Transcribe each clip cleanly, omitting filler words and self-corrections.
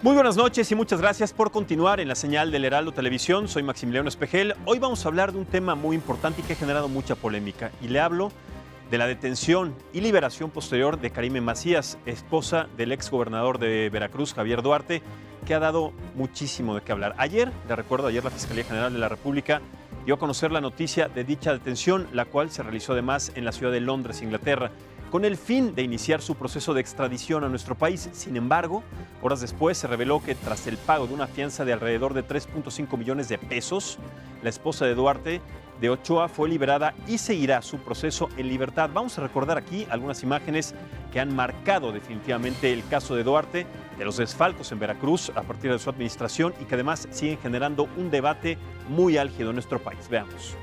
Muy buenas noches y muchas gracias por continuar en la señal del Heraldo Televisión. Soy Maximiliano Espejel. Hoy vamos a hablar de un tema muy importante y que ha generado mucha polémica. Y le hablo de la detención y liberación posterior de Karime Macías, esposa del exgobernador de Veracruz, Javier Duarte, que ha dado muchísimo de qué hablar. Ayer la Fiscalía General de la República dio a conocer la noticia de dicha detención, la cual se realizó además en la ciudad de Londres, Inglaterra, con el fin de iniciar su proceso de extradición a nuestro país. Sin embargo, horas después se reveló que tras el pago de una fianza de alrededor de 3.5 millones de pesos, la esposa de Duarte, de Ochoa, fue liberada y seguirá su proceso en libertad. Vamos a recordar aquí algunas imágenes que han marcado definitivamente el caso de Duarte, de los desfalcos en Veracruz a partir de su administración y que además siguen generando un debate muy álgido en nuestro país. Veamos.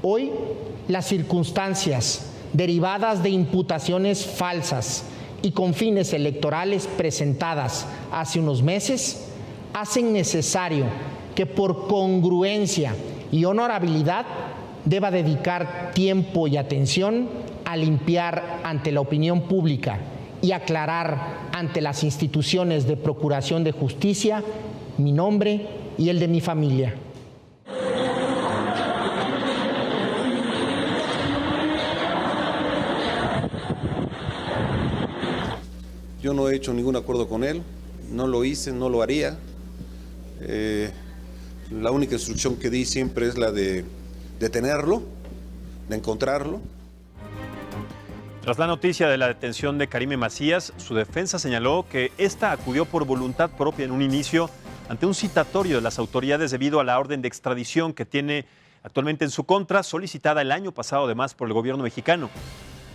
Hoy, las circunstancias derivadas de imputaciones falsas y con fines electorales presentadas hace unos meses hacen necesario que por congruencia y honorabilidad deba dedicar tiempo y atención a limpiar ante la opinión pública y aclarar ante las instituciones de procuración de justicia mi nombre y el de mi familia. Yo no he hecho ningún acuerdo con él, no lo hice, no lo haría. La única instrucción que di siempre es la de detenerlo, de encontrarlo. Tras la noticia de la detención de Karime Macías, su defensa señaló que esta acudió por voluntad propia en un inicio ante un citatorio de las autoridades debido a la orden de extradición que tiene actualmente en su contra, solicitada el año pasado además por el gobierno mexicano.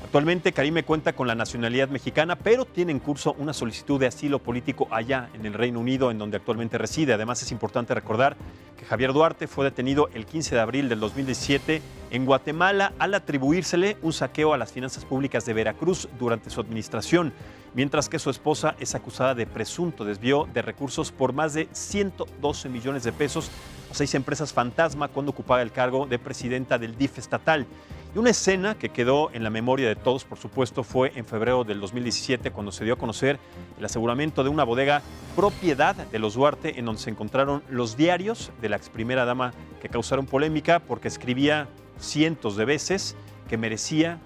Actualmente Karime cuenta con la nacionalidad mexicana, pero tiene en curso una solicitud de asilo político allá en el Reino Unido, en donde actualmente reside. Además, es importante recordar que Javier Duarte fue detenido el 15 de abril del 2017 en Guatemala al atribuírsele un saqueo a las finanzas públicas de Veracruz durante su administración, mientras que su esposa es acusada de presunto desvío de recursos por más de 112 millones de pesos a 6 empresas fantasma cuando ocupaba el cargo de presidenta del DIF estatal. Y una escena que quedó en la memoria de todos, por supuesto, fue en febrero del 2017 cuando se dio a conocer el aseguramiento de una bodega propiedad de los Duarte, en donde se encontraron los diarios de la ex primera dama que causaron polémica porque escribía cientos de veces que merecía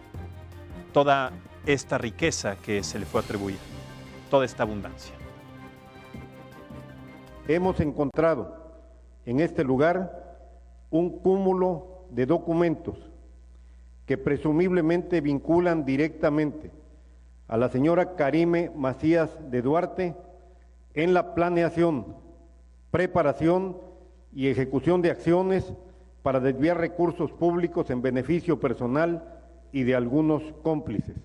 toda esta riqueza que se le fue atribuida, toda esta abundancia. Hemos encontrado en este lugar un cúmulo de documentos que presumiblemente vinculan directamente a la señora Karime Macías de Duarte en la planeación, preparación y ejecución de acciones para desviar recursos públicos en beneficio personal y de algunos cómplices.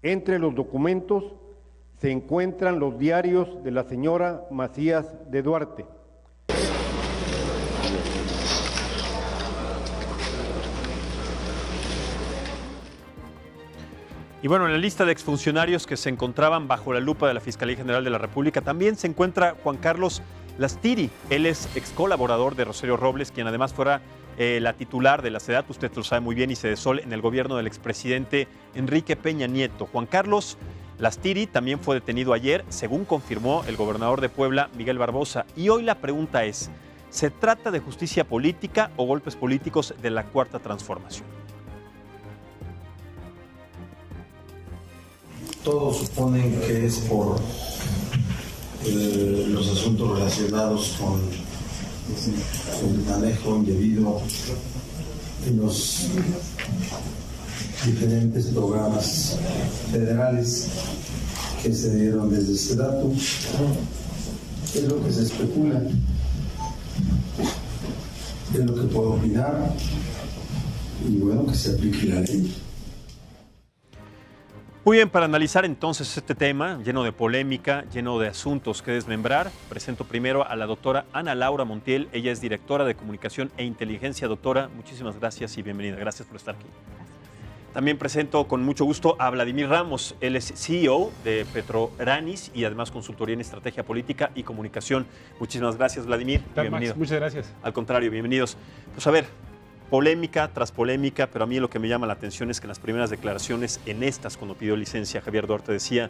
Entre los documentos se encuentran los diarios de la señora Macías de Duarte. Y bueno, en la lista de exfuncionarios que se encontraban bajo la lupa de la Fiscalía General de la República también se encuentra Juan Carlos Lastiri. Él es ex colaborador de Rosario Robles, quien además fuera la titular de la SEDATU, usted lo sabe muy bien, y Sedesol en el gobierno del expresidente Enrique Peña Nieto. Juan Carlos Lastiri también fue detenido ayer, según confirmó el gobernador de Puebla, Miguel Barbosa. Y hoy la pregunta es, ¿se trata de justicia política o golpes políticos de la Cuarta Transformación? Todos suponen que es por los asuntos relacionados con el manejo indebido de los diferentes programas federales que se dieron desde SEDATU. Es lo que se especula, es lo que puedo opinar, y bueno, que se aplique la ley. Muy bien, para analizar entonces este tema lleno de polémica, lleno de asuntos que desmembrar, presento primero a la doctora Ana Laura Montiel. Ella es directora de Comunicación e Inteligencia. Doctora, muchísimas gracias y bienvenida. Gracias por estar aquí. También presento con mucho gusto a Vladimir Ramos. Él es CEO de Petroranis y además consultoría en estrategia política y comunicación. Muchísimas gracias, Vladimir. Bienvenido. Max, muchas gracias. Al contrario, bienvenidos. Pues a ver, polémica tras polémica, pero a mí lo que me llama la atención es que en las primeras declaraciones, en estas, cuando pidió licencia, Javier Duarte decía: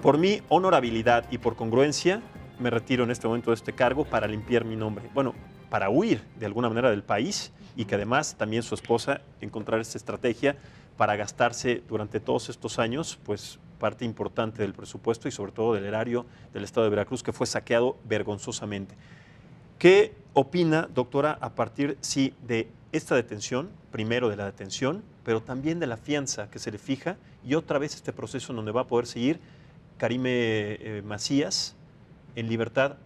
Por mi honorabilidad y por congruencia, me retiro en este momento de este cargo para limpiar mi nombre. Bueno, para huir de alguna manera del país y que además también su esposa encontrar esta estrategia para gastarse durante todos estos años, pues parte importante del presupuesto y sobre todo del erario del estado de Veracruz, que fue saqueado vergonzosamente. ¿Qué opina, doctora, a partir de esta detención, primero de la detención, pero también de la fianza que se le fija y otra vez este proceso en donde va a poder seguir Karime Macías en libertad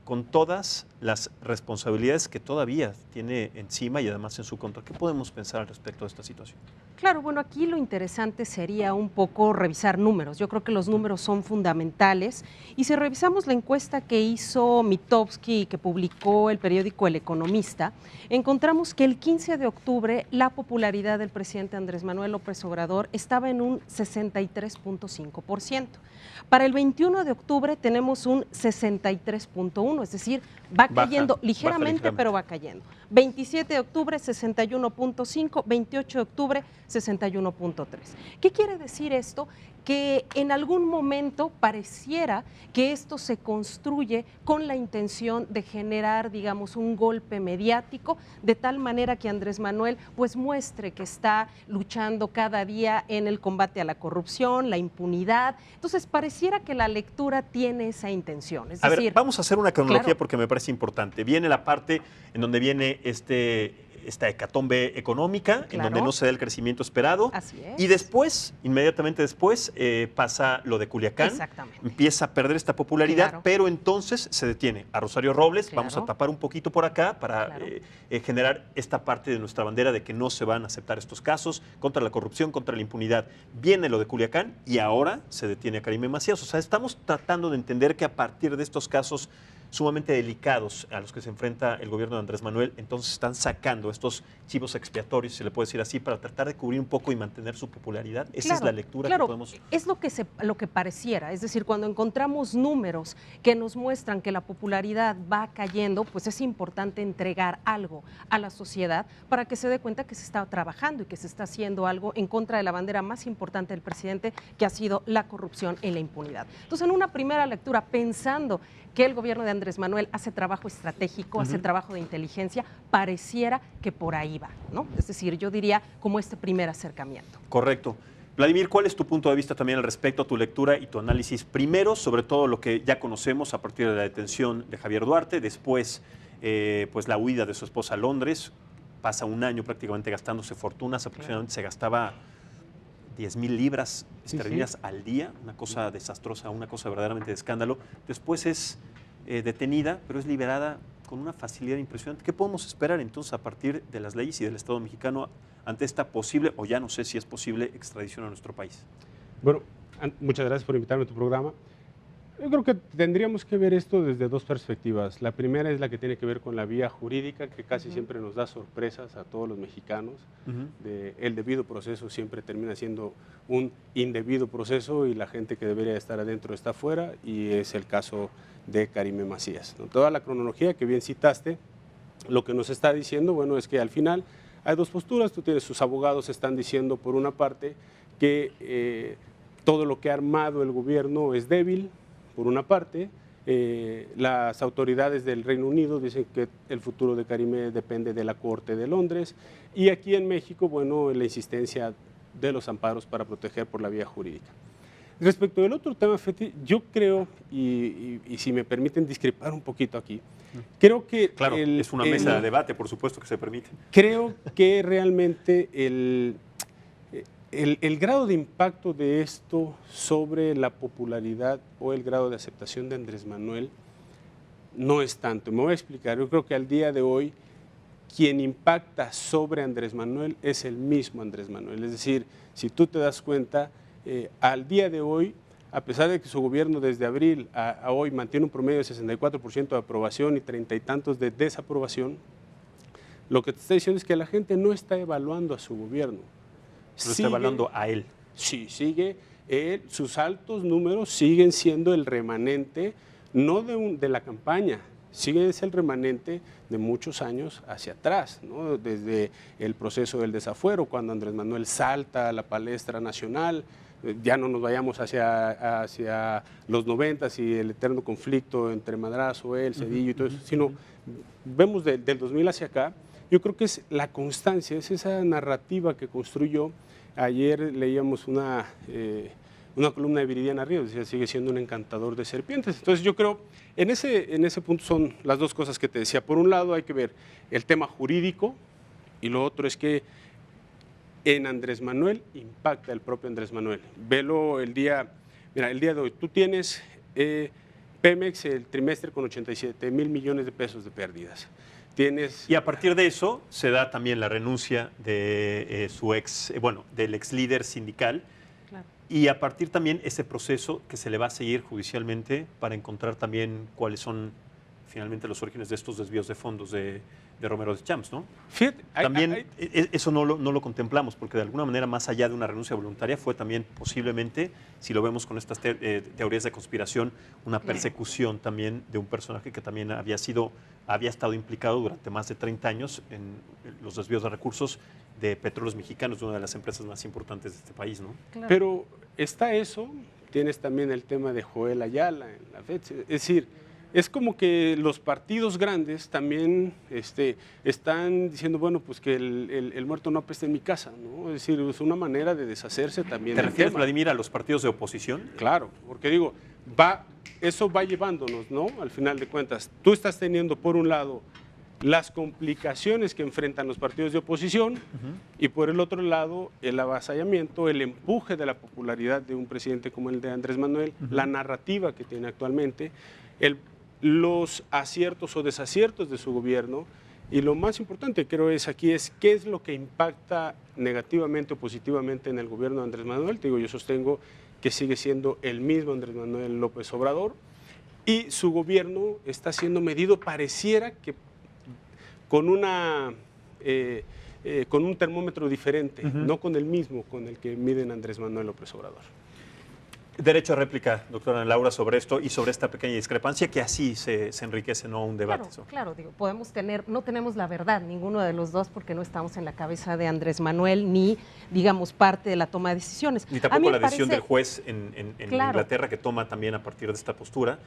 con todas las responsabilidades que todavía tiene encima y además en su contra? ¿Qué podemos pensar al respecto de esta situación? Claro, bueno, aquí lo interesante sería un poco revisar números. Yo creo que los números son fundamentales y si revisamos la encuesta que hizo Mitofsky y que publicó el periódico El Economista, encontramos que el 15 de octubre la popularidad del presidente Andrés Manuel López Obrador estaba en un 63.5%. Para el 21 de octubre tenemos un 63.1%, es decir, va cayendo ligeramente, pero va cayendo. 27 de octubre, 61.5, 28 de octubre, 61.3. ¿Qué quiere decir esto? Que en algún momento pareciera que esto se construye con la intención de generar, digamos, un golpe mediático, de tal manera que Andrés Manuel pues muestre que está luchando cada día en el combate a la corrupción, la impunidad. Entonces, pareciera que la lectura tiene esa intención. Es decir, vamos a hacer una cronología, claro, porque me parece importante. Viene la parte en donde viene esta hecatombe económica, claro, en donde no se da el crecimiento esperado. Así es. Y después, inmediatamente después, pasa lo de Culiacán. Exactamente. Empieza a perder esta popularidad, Claro, pero entonces se detiene a Rosario Robles. claro, Vamos a tapar un poquito por acá para claro, generar esta parte de nuestra bandera de que no se van a aceptar estos casos contra la corrupción, contra la impunidad. Viene lo de Culiacán y ahora se detiene a Karime Macías. O sea, estamos tratando de entender que a partir de estos casos sumamente delicados a los que se enfrenta el gobierno de Andrés Manuel, entonces están sacando estos chivos expiatorios, si se le puede decir así, para tratar de cubrir un poco y mantener su popularidad. Esa es la lectura que podemos... Es lo que pareciera, es decir, cuando encontramos números que nos muestran que la popularidad va cayendo, pues es importante entregar algo a la sociedad para que se dé cuenta que se está trabajando y que se está haciendo algo en contra de la bandera más importante del presidente, que ha sido la corrupción y la impunidad. Entonces, en una primera lectura, pensando que el gobierno de Andrés Manuel hace trabajo estratégico, hace trabajo de inteligencia, pareciera que por ahí va, ¿no? Es decir, yo diría como este primer acercamiento. Correcto. Vladimir, ¿cuál es tu punto de vista también al respecto, tu lectura y tu análisis? Primero, sobre todo lo que ya conocemos a partir de la detención de Javier Duarte, después, pues la huida de su esposa a Londres, pasa un año prácticamente gastándose fortunas, aproximadamente se gastaba 10,000 libras esterlinas al día, una cosa desastrosa, una cosa verdaderamente de escándalo. Después es detenida, pero es liberada con una facilidad impresionante. ¿Qué podemos esperar entonces a partir de las leyes y del Estado mexicano ante esta posible, o ya no sé si es posible, extradición a nuestro país? Bueno, muchas gracias por invitarme a tu programa. Yo creo que tendríamos que ver esto desde dos perspectivas. La primera es la que tiene que ver con la vía jurídica, que casi siempre nos da sorpresas a todos los mexicanos. El debido proceso siempre termina siendo un indebido proceso y la gente que debería estar adentro está afuera, y es el caso de Karime Macías, ¿no? Toda la cronología que bien citaste, lo que nos está diciendo, bueno, es que al final hay dos posturas. Tú tienes, sus abogados están diciendo por una parte que todo lo que ha armado el gobierno es débil, por una parte. Las autoridades del Reino Unido dicen que el futuro de Karime depende de la Corte de Londres, y aquí en México, bueno, la insistencia de los amparos para proteger por la vía jurídica. Respecto del otro tema, Feti, yo creo, y si me permiten discrepar un poquito aquí, creo que... Claro, es una mesa de debate, por supuesto que se permite. Creo que realmente el grado de impacto de esto sobre la popularidad o el grado de aceptación de Andrés Manuel no es tanto. Me voy a explicar. Yo creo que al día de hoy quien impacta sobre Andrés Manuel es el mismo Andrés Manuel. Es decir, si tú te das cuenta, al día de hoy, a pesar de que su gobierno desde abril a hoy mantiene un promedio de 64% de aprobación y 30 y tantos de desaprobación, lo que te está diciendo es que la gente no está evaluando a su gobierno. Lo está evaluando a él. Sí, sigue. Sus altos números siguen siendo el remanente, no de la campaña, sigue es el remanente de muchos años hacia atrás, ¿no? Desde el proceso del desafuero, cuando Andrés Manuel salta a la palestra nacional, ya no nos vayamos hacia los 90s y el eterno conflicto entre Madrazo, él, Zedillo y todo eso, sino vemos del 2000 hacia acá. Yo creo que es la constancia, es esa narrativa que construyó. Ayer leíamos una columna de Viridiana Ríos, decía, sigue siendo un encantador de serpientes. Entonces yo creo, en ese punto son las dos cosas que te decía. Por un lado hay que ver el tema jurídico y lo otro es que en Andrés Manuel impacta el propio Andrés Manuel. Velo el día de hoy. Tú tienes Pemex el trimestre con 87,000 millones de pesos de pérdidas. Y a partir de eso se da también la renuncia de del ex líder sindical. Claro. Y a partir también ese proceso que se le va a seguir judicialmente para encontrar también cuáles son finalmente los orígenes de estos desvíos de fondos de Romero Deschamps, ¿no? Fíjate, también eso no lo contemplamos, porque de alguna manera, más allá de una renuncia voluntaria, fue también posiblemente, si lo vemos con estas teorías de conspiración, una persecución también de un personaje que también había estado implicado durante más de 30 años en los desvíos de recursos de Petróleos Mexicanos, de una de las empresas más importantes de este país, ¿no? Claro. Pero está eso, tienes también el tema de Joel Ayala en la FED, es decir, es como que los partidos grandes también están diciendo, bueno, pues que el muerto no apeste en mi casa, ¿no? Es decir, es una manera de deshacerse también ¿Te del refieres, tema. Vladimir, a los partidos de oposición? Claro, porque digo, eso va llevándonos, ¿no? Al final de cuentas, tú estás teniendo por un lado las complicaciones que enfrentan los partidos de oposición y por el otro lado el avasallamiento, el empuje de la popularidad de un presidente como el de Andrés Manuel, la narrativa que tiene actualmente, los aciertos o desaciertos de su gobierno y lo más importante creo es qué es lo que impacta negativamente o positivamente en el gobierno de Andrés Manuel. Te digo, yo sostengo que sigue siendo el mismo Andrés Manuel López Obrador y su gobierno está siendo medido, pareciera que con un termómetro diferente, no con el mismo con el que miden Andrés Manuel López Obrador. Derecho a réplica, doctora Laura, sobre esto y sobre esta pequeña discrepancia que así se enriquece, ¿no? Un debate. Claro, digo, no tenemos la verdad, ninguno de los dos, porque no estamos en la cabeza de Andrés Manuel, ni, digamos, parte de la toma de decisiones. Ni tampoco la decisión del juez en Inglaterra, que toma también a partir de esta postura,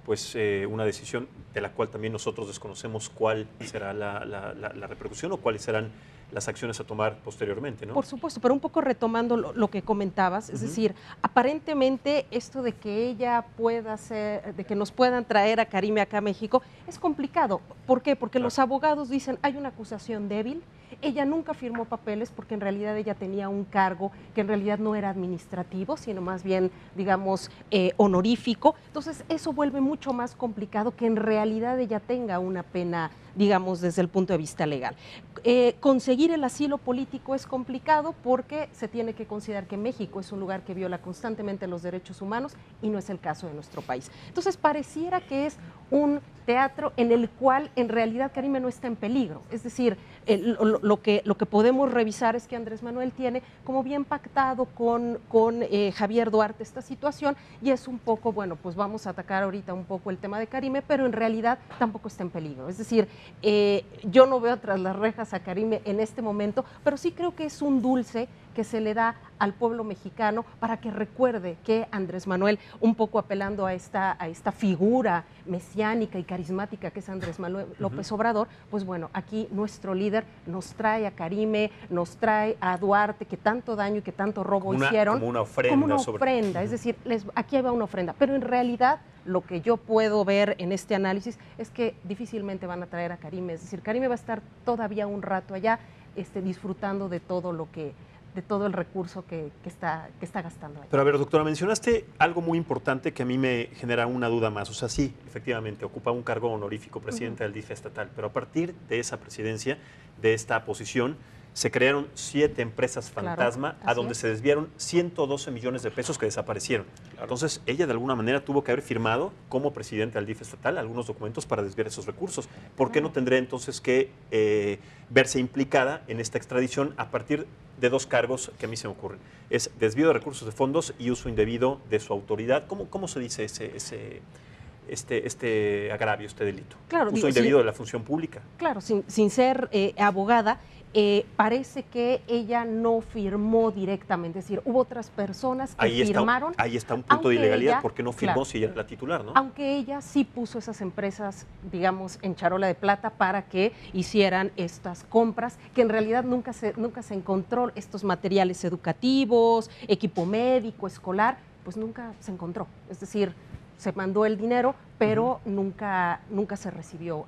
pues una decisión de la cual también nosotros desconocemos cuál será la repercusión o cuáles serán las acciones a tomar posteriormente, ¿no? Por supuesto, pero un poco retomando lo que comentabas, es decir, aparentemente esto de que ella pueda ser, de que nos puedan traer a Karime acá a México, es complicado. ¿Por qué? Porque los abogados dicen, hay una acusación débil, ella nunca firmó papeles porque en realidad ella tenía un cargo que en realidad no era administrativo, sino más bien, digamos, honorífico. Entonces, eso vuelve mucho más complicado que en realidad ella tenga una pena, digamos, desde el punto de vista legal. Conseguir el asilo político es complicado porque se tiene que considerar que México es un lugar que viola constantemente los derechos humanos y no es el caso de nuestro país. Entonces, pareciera que es un teatro en el cual en realidad Karime no está en peligro. Es decir, lo que podemos revisar es que Andrés Manuel tiene como bien pactado con Javier Duarte esta situación y es un poco, bueno, pues vamos a atacar ahorita un poco el tema de Karime, pero en realidad tampoco está en peligro. Es decir, yo no veo tras las rejas a Karime en este momento, pero sí creo que es un dulce que se le da al pueblo mexicano para que recuerde que Andrés Manuel, un poco apelando a esta figura mesiánica y carismática que es Andrés Manuel López Obrador, pues bueno, aquí nuestro líder nos trae a Karime, nos trae a Duarte, que tanto daño y que tanto robo hicieron. Como una ofrenda. Como una ofrenda, es decir, aquí va una ofrenda, pero en realidad lo que yo puedo ver en este análisis es que difícilmente van a traer a Karime, es decir, Karime va a estar todavía un rato allá disfrutando de todo el recurso que está gastando ahí. Pero a ver, doctora, mencionaste algo muy importante que a mí me genera una duda más. O sea, sí, efectivamente, ocupa un cargo honorífico, presidente del DIF estatal, pero a partir de esa presidencia, de esta posición, se crearon 7 empresas fantasma a donde se desviaron 112 millones de pesos que desaparecieron. Claro. Entonces, ella de alguna manera tuvo que haber firmado como presidente del DIF estatal algunos documentos para desviar esos recursos. ¿Por qué no tendría entonces que verse implicada en esta extradición a partir de 2 cargos que a mí se me ocurren? Es desvío de recursos de fondos y uso indebido de su autoridad. ¿Cómo se dice este agravio, este delito? Claro, uso indebido de la función pública. Claro, sin ser abogada, parece que ella no firmó directamente, es decir, hubo otras personas que firmaron. Ahí está un punto de ilegalidad, ella, porque no firmó, claro, si ella era la titular, ¿no? Aunque ella sí puso esas empresas, digamos, en charola de plata para que hicieran estas compras, que en realidad nunca se encontró estos materiales educativos, equipo médico, escolar, pues nunca se encontró. Es decir, se mandó el dinero, pero nunca se recibió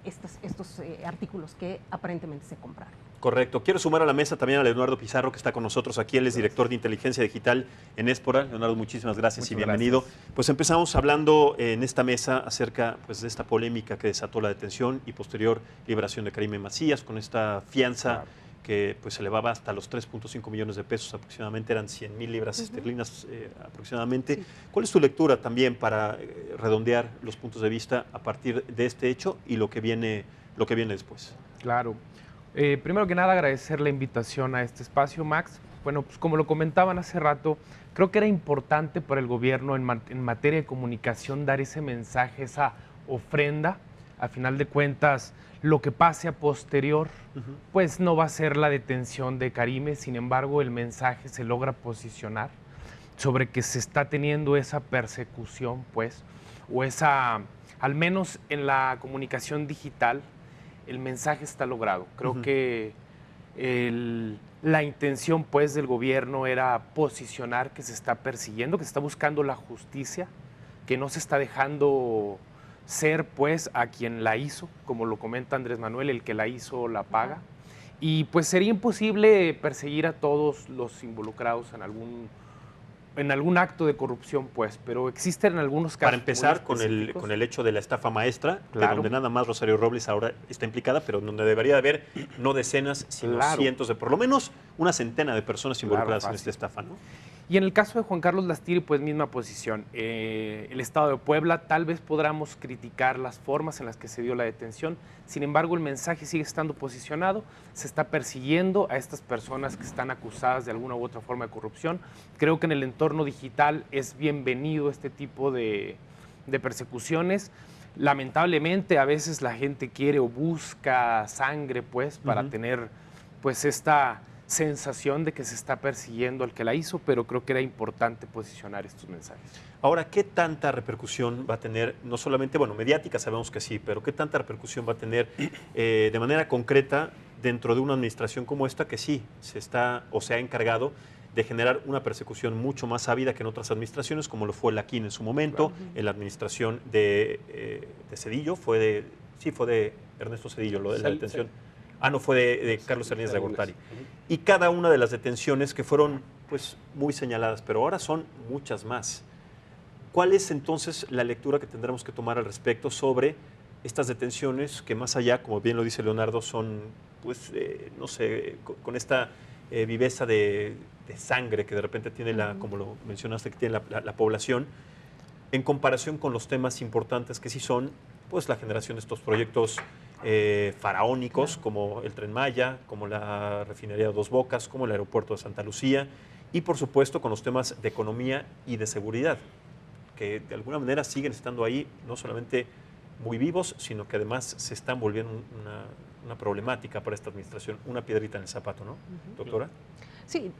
estos artículos que aparentemente se compraron. Correcto. Quiero sumar a la mesa también a Leonardo Pizarro, que está con nosotros aquí. Él es director de inteligencia digital en Espora. Leonardo, muchísimas gracias y bienvenido. Gracias. Pues empezamos hablando en esta mesa acerca de esta polémica que desató la detención y posterior liberación de Karime Macías, con esta fianza que pues se elevaba hasta los 3.5 millones de pesos, aproximadamente eran 100,000 libras esterlinas aproximadamente. Sí. ¿Cuál es tu lectura también para redondear los puntos de vista a partir de este hecho y lo que viene después? Claro. Primero que nada, agradecer la invitación a este espacio, Max. Bueno, pues como lo comentaban hace rato, creo que era importante para el gobierno en materia de comunicación dar ese mensaje, esa ofrenda. A final de cuentas, lo que pase a posterior, pues no va a ser la detención de Karime. Sin embargo, el mensaje se logra posicionar sobre que se está teniendo esa persecución, pues, o esa, al menos en la comunicación digital, el mensaje está logrado. Creo que la intención, pues, del gobierno era posicionar que se está persiguiendo, que se está buscando la justicia, que no se está dejando ser, pues, a quien la hizo, como lo comenta Andrés Manuel, el que la hizo la paga. Y pues sería imposible perseguir a todos los involucrados en algún acto de corrupción, pues, pero existen en algunos casos. Para empezar con el hecho de la estafa maestra, claro, donde nada más Rosario Robles ahora está implicada, pero donde debería haber no decenas, sino cientos de, por lo menos una centena de personas involucradas en esta estafa, ¿no? Y en el caso de Juan Carlos Lastiri, pues misma posición. El Estado de Puebla, tal vez podamos criticar las formas en las que se dio la detención, sin embargo el mensaje sigue estando posicionado, se está persiguiendo a estas personas que están acusadas de alguna u otra forma de corrupción. Creo que en el entorno digital es bienvenido este tipo de persecuciones. Lamentablemente a veces la gente quiere o busca sangre, pues, para tener, pues, esta sensación de que se está persiguiendo al que la hizo, pero creo que era importante posicionar estos mensajes. Ahora, ¿qué tanta repercusión va a tener, no solamente, bueno, mediática sabemos que sí, pero qué tanta repercusión va a tener de manera concreta dentro de una administración como esta que sí se está o se ha encargado de generar una persecución mucho más ávida que en otras administraciones, como lo fue la Quin en su momento, en la administración de Zedillo, fue de Ernesto Zedillo, lo de la detención. No, fue de Carlos Salinas de Gortari. Y cada una de las detenciones que fueron, pues, muy señaladas, pero ahora son muchas más. ¿Cuál es entonces la lectura que tendremos que tomar al respecto sobre estas detenciones que más allá, como bien lo dice Leonardo, son, pues, no sé, con esta viveza de sangre que de repente tiene como lo mencionaste, que tiene la población, en comparación con los temas importantes que sí son, pues, la generación de estos proyectos faraónicos, como el Tren Maya, como la refinería de Dos Bocas, como el aeropuerto de Santa Lucía, y por supuesto con los temas de economía y de seguridad, que de alguna manera siguen estando ahí, no solamente muy vivos, sino que además se están volviendo una problemática para esta administración, una piedrita en el zapato, ¿no, doctora? Sí,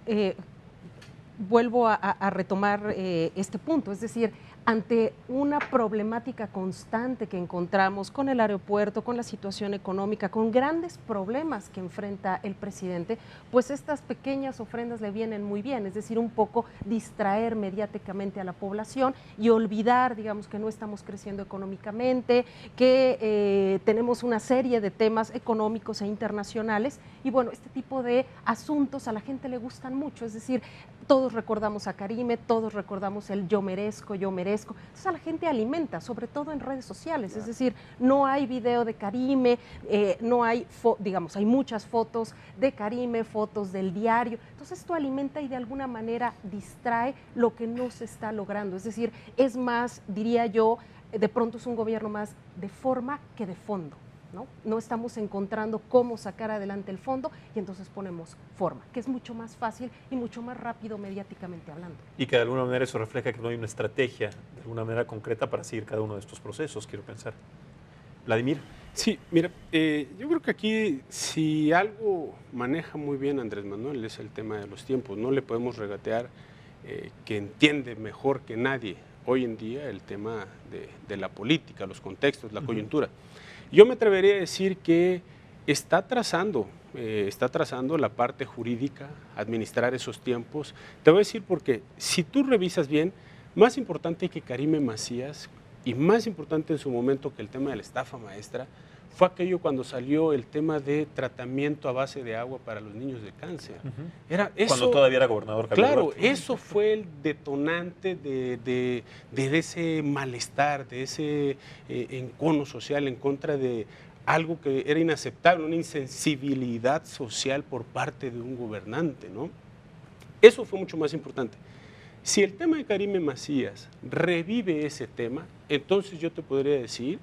vuelvo a retomar este punto, es decir, ante una problemática constante que encontramos con el aeropuerto, con la situación económica, con grandes problemas que enfrenta el presidente, pues estas pequeñas ofrendas le vienen muy bien, es decir, un poco distraer mediáticamente a la población y olvidar, digamos, que no estamos creciendo económicamente, que tenemos una serie de temas económicos e internacionales y bueno, este tipo de asuntos a la gente le gustan mucho, es decir, todos recordamos a Karime, todos recordamos el yo merezco, entonces a la gente alimenta, sobre todo en redes sociales, es decir, no hay video de Karime, no hay, digamos, hay muchas fotos de Karime, fotos del diario, entonces esto alimenta y de alguna manera distrae lo que no se está logrando, es decir, es más, diría yo, de pronto es un gobierno más de forma que de fondo. No estamos encontrando cómo sacar adelante el fondo y entonces ponemos forma, que es mucho más fácil y mucho más rápido mediáticamente hablando. Y que de alguna manera eso refleja que no hay una estrategia de alguna manera concreta para seguir cada uno de estos procesos, quiero pensar. Vladimir. Sí, mira, yo creo que aquí si algo maneja muy bien Andrés Manuel es el tema de los tiempos. No le podemos regatear que entiende mejor que nadie hoy en día el tema de la política, los contextos, la coyuntura. Yo me atrevería a decir que está trazando la parte jurídica, administrar esos tiempos. Te voy a decir porque si tú revisas bien, más importante que Karime Macías y más importante en su momento que el tema de la estafa maestra fue aquello cuando salió el tema de tratamiento a base de agua para los niños de cáncer. Era eso, cuando todavía era gobernador. Claro, eso fue el detonante de ese malestar, de ese encono social en contra de algo que era inaceptable, una insensibilidad social por parte de un gobernante, ¿no? Eso fue mucho más importante. Si el tema de Karime Macías revive ese tema, entonces yo te podría decir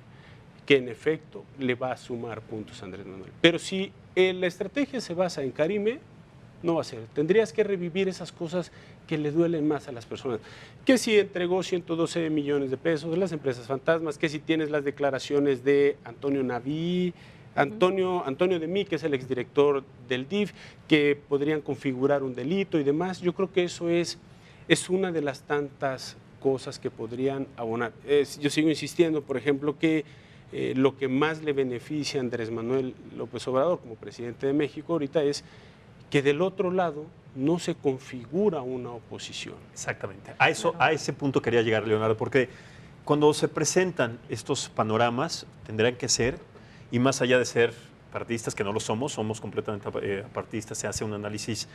que en efecto le va a sumar puntos a Andrés Manuel. Pero si la estrategia se basa en Karime, no va a ser. Tendrías que revivir esas cosas que le duelen más a las personas. Que si entregó 112 millones de pesos, las empresas fantasmas, que si tienes las declaraciones de Antonio Naví, Antonio de Mí, que es el exdirector del DIF, que podrían configurar un delito y demás. Yo creo que eso es una de las tantas cosas que podrían abonar. Yo sigo insistiendo, por ejemplo, que lo que más le beneficia a Andrés Manuel López Obrador como presidente de México ahorita es que del otro lado no se configura una oposición. Exactamente. A ese punto quería llegar, Leonardo, porque cuando se presentan estos panoramas tendrán que ser, y más allá de ser partidistas, que no lo somos completamente partidistas, se hace un análisis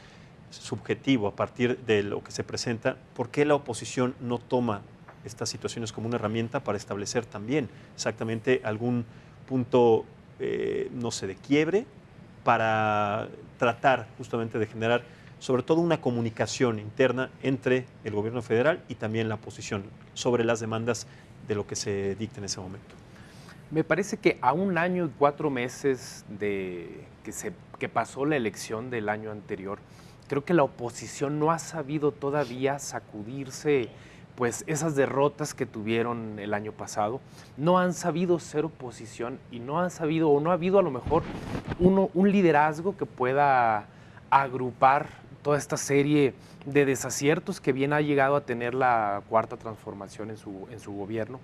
subjetivo a partir de lo que se presenta. ¿Por qué la oposición no toma estas situaciones como una herramienta para establecer también exactamente algún punto, no sé, de quiebre, para tratar justamente de generar sobre todo una comunicación interna entre el gobierno federal y también la oposición sobre las demandas de lo que se dicta en ese momento? Me parece que a 1 año y 4 meses de que pasó la elección del año anterior, creo que la oposición no ha sabido todavía sacudirse pues esas derrotas que tuvieron el año pasado. No han sabido ser oposición y no han sabido, o no ha habido a lo mejor un liderazgo que pueda agrupar toda esta serie de desaciertos que bien ha llegado a tener la Cuarta Transformación en su gobierno.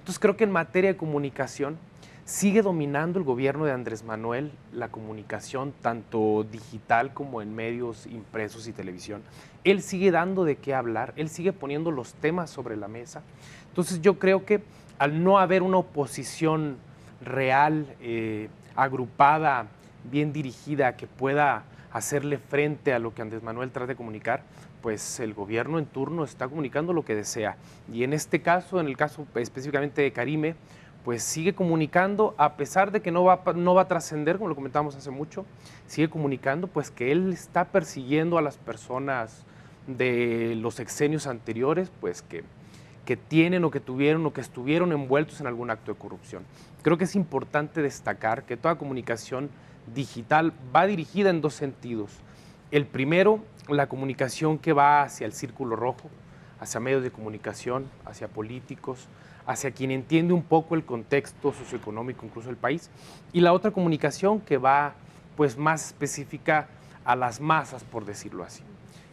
Entonces creo que en materia de comunicación sigue dominando el gobierno de Andrés Manuel la comunicación, tanto digital como en medios impresos y televisión. Él sigue dando de qué hablar, él sigue poniendo los temas sobre la mesa. Entonces yo creo que al no haber una oposición real, agrupada, bien dirigida, que pueda hacerle frente a lo que Andrés Manuel trata de comunicar, pues el gobierno en turno está comunicando lo que desea. Y en este caso, en el caso específicamente de Karime, pues sigue comunicando, a pesar de que no va a trascender, como lo comentábamos hace mucho, sigue comunicando pues que él está persiguiendo a las personas de los sexenios anteriores, pues que tienen o que tuvieron o que estuvieron envueltos en algún acto de corrupción. Creo que es importante destacar que toda comunicación digital va dirigida en 2 sentidos. El primero, la comunicación que va hacia el círculo rojo, hacia medios de comunicación, hacia políticos, hacia quien entiende un poco el contexto socioeconómico incluso del país, y la otra comunicación que va pues más específica a las masas, por decirlo así.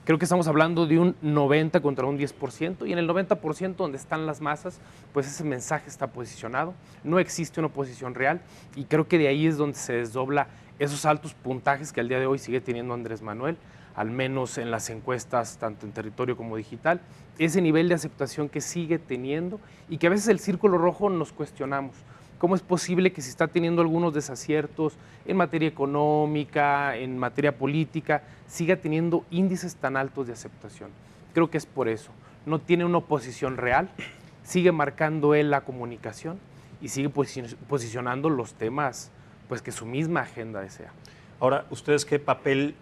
Creo que estamos hablando de un 90 contra un 10%, y en el 90% donde están las masas, pues ese mensaje está posicionado, no existe una oposición real, y creo que de ahí es donde se desdobla esos altos puntajes que al día de hoy sigue teniendo Andrés Manuel, al menos en las encuestas, tanto en territorio como digital, ese nivel de aceptación que sigue teniendo y que a veces el círculo rojo nos cuestionamos. ¿Cómo es posible que si está teniendo algunos desaciertos en materia económica, en materia política, siga teniendo índices tan altos de aceptación? Creo que es por eso. No tiene una oposición real, sigue marcando él la comunicación y sigue posicionando los temas pues, que su misma agenda desea. Ahora, ¿ustedes qué papel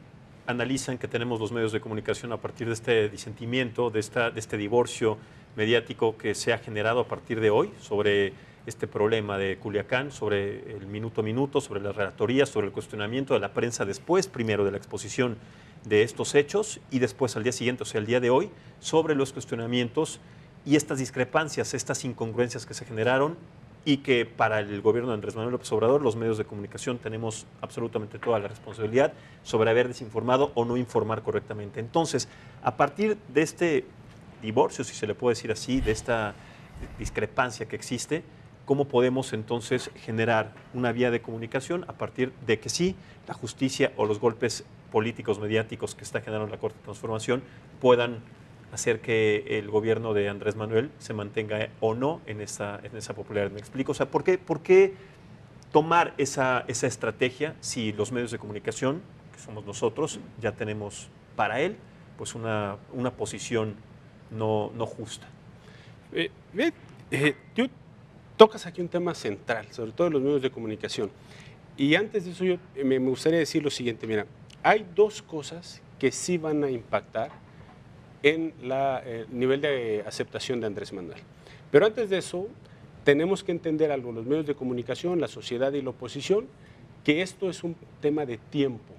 analizan que tenemos los medios de comunicación a partir de este disentimiento, de este divorcio mediático que se ha generado a partir de hoy sobre este problema de Culiacán, sobre el minuto a minuto, sobre las relatorías, sobre el cuestionamiento de la prensa después, primero de la exposición de estos hechos y después al día siguiente, o sea, el día de hoy, sobre los cuestionamientos y estas discrepancias, estas incongruencias que se generaron y que para el gobierno de Andrés Manuel López Obrador los medios de comunicación tenemos absolutamente toda la responsabilidad sobre haber desinformado o no informar correctamente. Entonces, a partir de este divorcio, si se le puede decir así, de esta discrepancia que existe, ¿cómo podemos entonces generar una vía de comunicación a partir de que sí, la justicia o los golpes políticos, mediáticos que está generando la Cuarta Transformación puedan hacer que el gobierno de Andrés Manuel se mantenga o no en esa popularidad? ¿Me explico? O sea, ¿por qué tomar esa estrategia si los medios de comunicación, que somos nosotros, ya tenemos para él pues una posición no justa? Tú tocas aquí un tema central, sobre todo en los medios de comunicación. Y antes de eso yo me gustaría decir lo siguiente, mira, hay dos cosas que sí van a impactar en el nivel de aceptación de Andrés Manuel. Pero antes de eso, tenemos que entender algo, los medios de comunicación, la sociedad y la oposición, que esto es un tema de tiempo.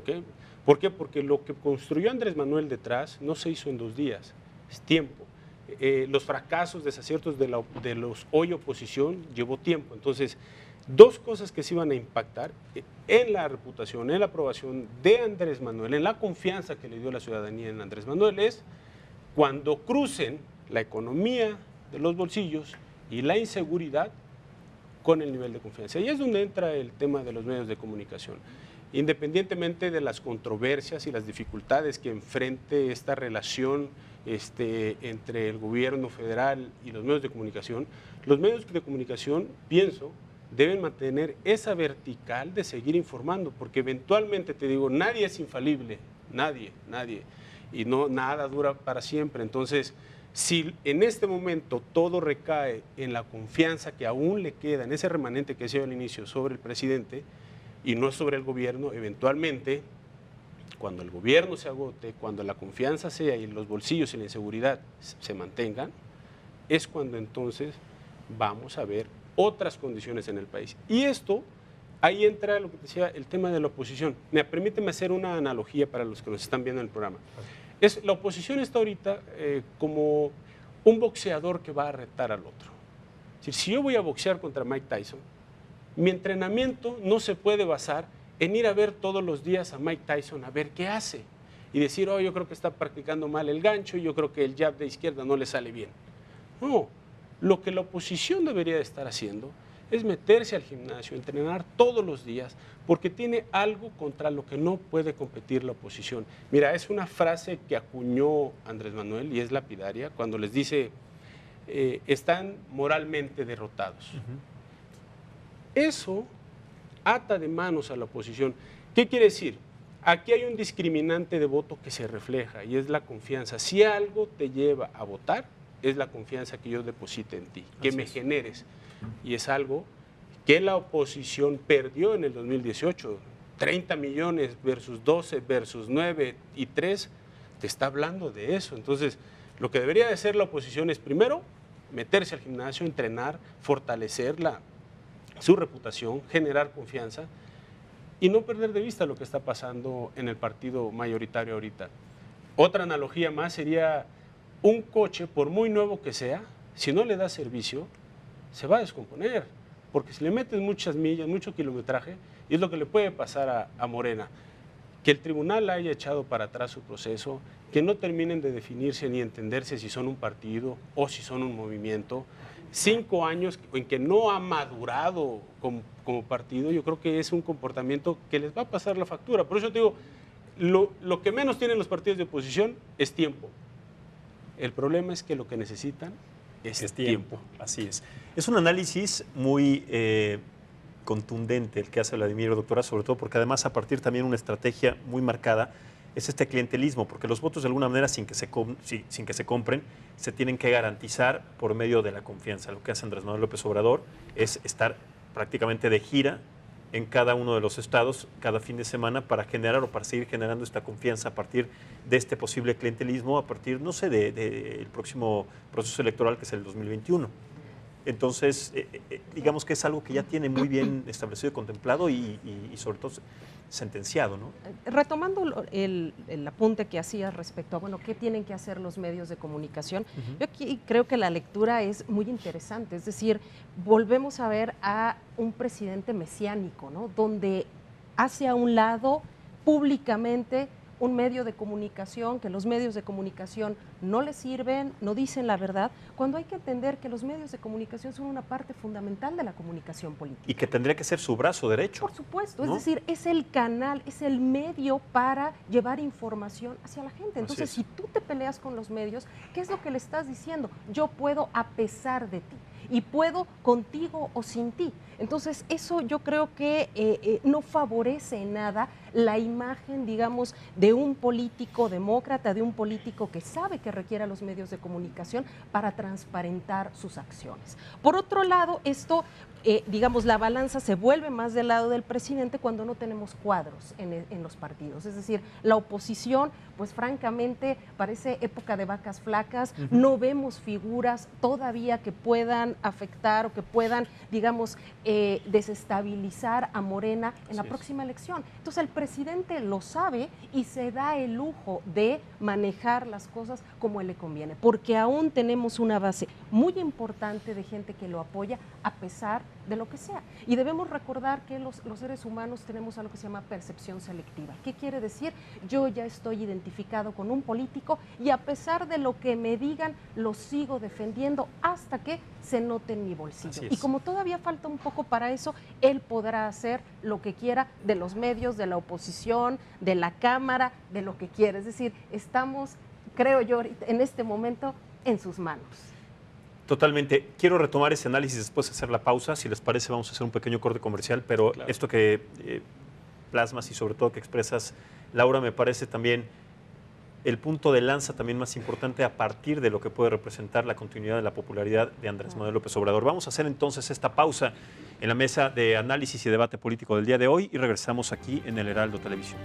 ¿Okay? ¿Por qué? Porque lo que construyó Andrés Manuel detrás no se hizo en 2 días, es tiempo. Los fracasos, desaciertos de los hoy oposición llevó tiempo. Entonces, dos cosas que sí van a impactar en la reputación, en la aprobación de Andrés Manuel, en la confianza que le dio la ciudadanía en Andrés Manuel, es cuando crucen la economía de los bolsillos y la inseguridad con el nivel de confianza. Y es donde entra el tema de los medios de comunicación. Independientemente de las controversias y las dificultades que enfrente esta relación entre el gobierno federal y los medios de comunicación, pienso, deben mantener esa vertical de seguir informando, porque eventualmente, te digo, nadie es infalible, nadie, y nada dura para siempre. Entonces, si en este momento todo recae en la confianza que aún le queda, en ese remanente que decía al inicio sobre el presidente y no sobre el gobierno, eventualmente, cuando el gobierno se agote, cuando la confianza sea y los bolsillos y la inseguridad se mantengan, es cuando entonces vamos a ver otras condiciones en el país. Y esto, ahí entra lo que decía, el tema de la oposición. Permíteme hacer una analogía para los que nos están viendo en el programa. La oposición está ahorita como un boxeador que va a retar al otro. Es decir, si yo voy a boxear contra Mike Tyson, mi entrenamiento no se puede basar en ir a ver todos los días a Mike Tyson a ver qué hace y decir, yo creo que está practicando mal el gancho, yo creo que el jab de izquierda no le sale bien. No, lo que la oposición debería de estar haciendo es meterse al gimnasio, entrenar todos los días, porque tiene algo contra lo que no puede competir la oposición. Mira, es una frase que acuñó Andrés Manuel y es lapidaria, cuando les dice, están moralmente derrotados. Eso ata de manos a la oposición. ¿Qué quiere decir? Aquí hay un discriminante de voto que se refleja y es la confianza. Si algo te lleva a votar, es la confianza que yo deposite en ti, que me generes. Y es algo que la oposición perdió en el 2018. 30 millones versus 12 versus 9 y 3, te está hablando de eso. Entonces, lo que debería de hacer la oposición es primero meterse al gimnasio, entrenar, fortalecer su reputación, generar confianza y no perder de vista lo que está pasando en el partido mayoritario ahorita. Otra analogía más sería un coche, por muy nuevo que sea, si no le da servicio, se va a descomponer, porque si le metes muchas millas, mucho kilometraje, y es lo que le puede pasar a Morena, que el tribunal haya echado para atrás su proceso, que no terminen de definirse ni entenderse si son un partido o si son un movimiento. 5 años en que no ha madurado como partido, yo creo que es un comportamiento que les va a pasar la factura. Por eso te digo, lo que menos tienen los partidos de oposición es tiempo. El problema es que lo que necesitan es tiempo. Así es. Es un análisis muy contundente el que hace Vladimir, doctora, sobre todo porque además a partir también de una estrategia muy marcada es este clientelismo, porque los votos de alguna manera sin que se compren se tienen que garantizar por medio de la confianza. Lo que hace Andrés Manuel López Obrador es estar prácticamente de gira en cada uno de los estados cada fin de semana para generar o para seguir generando esta confianza a partir de este posible clientelismo, a partir, no sé, del próximo proceso electoral que es el 2021. Entonces, digamos que es algo que ya tiene muy bien establecido y contemplado y sobre todo sentenciado, ¿no? Retomando el apunte que hacías respecto a, bueno, ¿qué tienen que hacer los medios de comunicación? Yo aquí creo que la lectura es muy interesante, es decir, volvemos a ver a un presidente mesiánico, ¿no? Donde hace a un lado públicamente un medio de comunicación, que los medios de comunicación no le sirven, no dicen la verdad, cuando hay que entender que los medios de comunicación son una parte fundamental de la comunicación política. Y que tendría que ser su brazo derecho. Por supuesto, ¿no? es decir, es el canal, es el medio para llevar información hacia la gente. Entonces, si tú te peleas con los medios, ¿qué es lo que le estás diciendo? Yo puedo a pesar de ti y puedo contigo o sin ti. Entonces, eso yo creo que no favorece en nada la imagen, digamos, de un político demócrata, de un político que sabe que requiere a los medios de comunicación para transparentar sus acciones. Por otro lado, esto, digamos, la balanza se vuelve más del lado del presidente cuando no tenemos cuadros en los partidos. Es decir, la oposición, pues francamente, parece época de vacas flacas, no vemos figuras todavía que puedan afectar o que puedan, digamos, desestabilizar a Morena en la próxima elección. Entonces el presidente lo sabe y se da el lujo de manejar las cosas como él le conviene, porque aún tenemos una base muy importante de gente que lo apoya a pesar de lo que sea. Y debemos recordar que los seres humanos tenemos algo que se llama percepción selectiva. ¿Qué quiere decir? Yo ya estoy identificado con un político y a pesar de lo que me digan, lo sigo defendiendo hasta que se note en mi bolsillo. Y como todavía falta un poco para eso, él podrá hacer lo que quiera de los medios, de la oposición, de la Cámara, de lo que quiera. Es decir, estamos, creo yo, en este momento en sus manos. Totalmente. Quiero retomar ese análisis después de hacer la pausa. Si les parece, vamos a hacer un pequeño corte comercial, pero esto que plasmas y sobre todo que expresas, Laura, me parece también el punto de lanza también más importante a partir de lo que puede representar la continuidad de la popularidad de Andrés Manuel López Obrador. Vamos a hacer entonces esta pausa en la mesa de análisis y debate político del día de hoy y regresamos aquí en el Heraldo Televisión.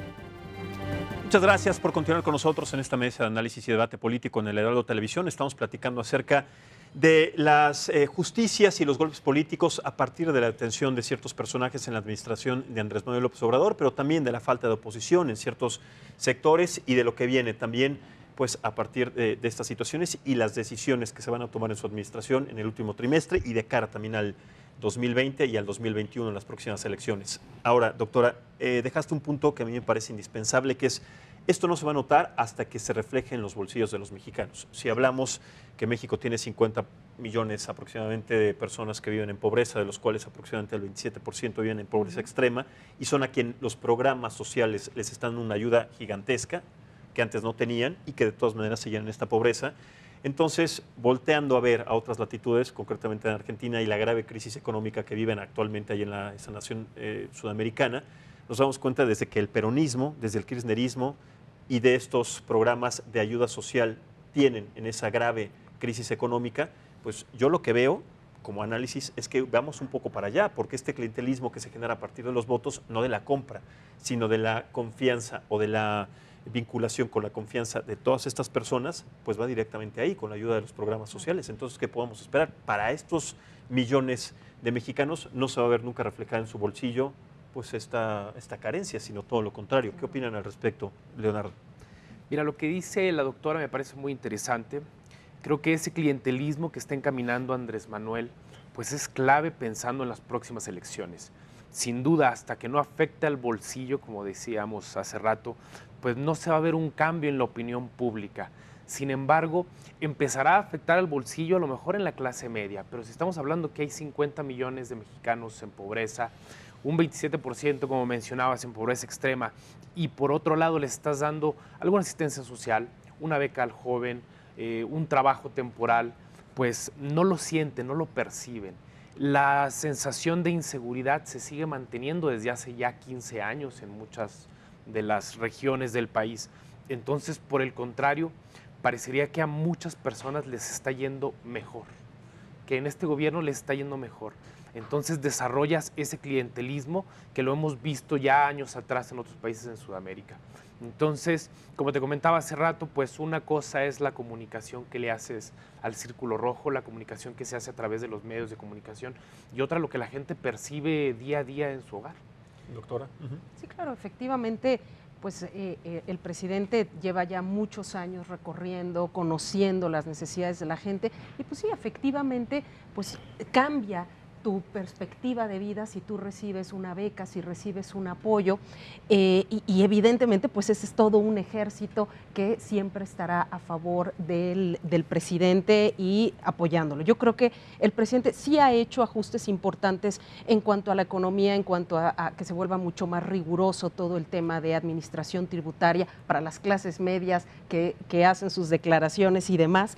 Muchas gracias por continuar con nosotros en esta mesa de análisis y debate político en el Heraldo Televisión. Estamos platicando acerca de las justicias y los golpes políticos a partir de la detención de ciertos personajes en la administración de Andrés Manuel López Obrador, pero también de la falta de oposición en ciertos sectores y de lo que viene también pues, a partir de estas situaciones y las decisiones que se van a tomar en su administración en el último trimestre y de cara también al 2020 y al 2021 en las próximas elecciones. Ahora, doctora, dejaste un punto que a mí me parece indispensable, que es esto no se va a notar hasta que se refleje en los bolsillos de los mexicanos. Si hablamos que México tiene 50 millones aproximadamente de personas que viven en pobreza, de los cuales aproximadamente el 27% viven en pobreza extrema, y son a quien los programas sociales les están dando una ayuda gigantesca, que antes no tenían y que de todas maneras seguían en esta pobreza. Entonces, volteando a ver a otras latitudes, concretamente en Argentina, y la grave crisis económica que viven actualmente ahí en esa nación sudamericana, nos damos cuenta desde que el peronismo, desde el kirchnerismo y de estos programas de ayuda social tienen en esa grave crisis económica, pues yo lo que veo como análisis es que vamos un poco para allá, porque este clientelismo que se genera a partir de los votos, no de la compra, sino de la confianza o de la vinculación con la confianza de todas estas personas, pues va directamente ahí, con la ayuda de los programas sociales. Entonces, ¿qué podemos esperar? Para estos millones de mexicanos no se va a ver nunca reflejada en su bolsillo pues esta carencia, sino todo lo contrario. ¿Qué opinan al respecto, Leonardo? Mira, lo que dice la doctora me parece muy interesante. Creo que ese clientelismo que está encaminando Andrés Manuel, pues es clave pensando en las próximas elecciones. Sin duda, hasta que no afecte al bolsillo, como decíamos hace rato, pues no se va a ver un cambio en la opinión pública. Sin embargo, empezará a afectar al bolsillo a lo mejor en la clase media, pero si estamos hablando que hay 50 millones de mexicanos en pobreza, un 27%, como mencionabas, en pobreza extrema, y por otro lado les estás dando alguna asistencia social, una beca al joven, un trabajo temporal, pues no lo sienten, no lo perciben. La sensación de inseguridad se sigue manteniendo desde hace ya 15 años en muchas de las regiones del país. Entonces, por el contrario, parecería que a muchas personas les está yendo mejor. que en este gobierno les está yendo mejor. Entonces desarrollas ese clientelismo que lo hemos visto ya años atrás en otros países en Sudamérica. Entonces, como te comentaba hace rato, pues una cosa es la comunicación que le haces al Círculo Rojo, la comunicación que se hace a través de los medios de comunicación, y otra lo que la gente percibe día a día en su hogar. Doctora. Sí, claro, efectivamente, pues el presidente lleva ya muchos años recorriendo, conociendo las necesidades de la gente, y pues sí, efectivamente, pues cambia tu perspectiva de vida si tú recibes una beca, si recibes un apoyo, y evidentemente pues ese es todo un ejército que siempre estará a favor del presidente y apoyándolo. Yo creo que el presidente sí ha hecho ajustes importantes en cuanto a la economía, en cuanto a que se vuelva mucho más riguroso todo el tema de administración tributaria para las clases medias que hacen sus declaraciones y demás.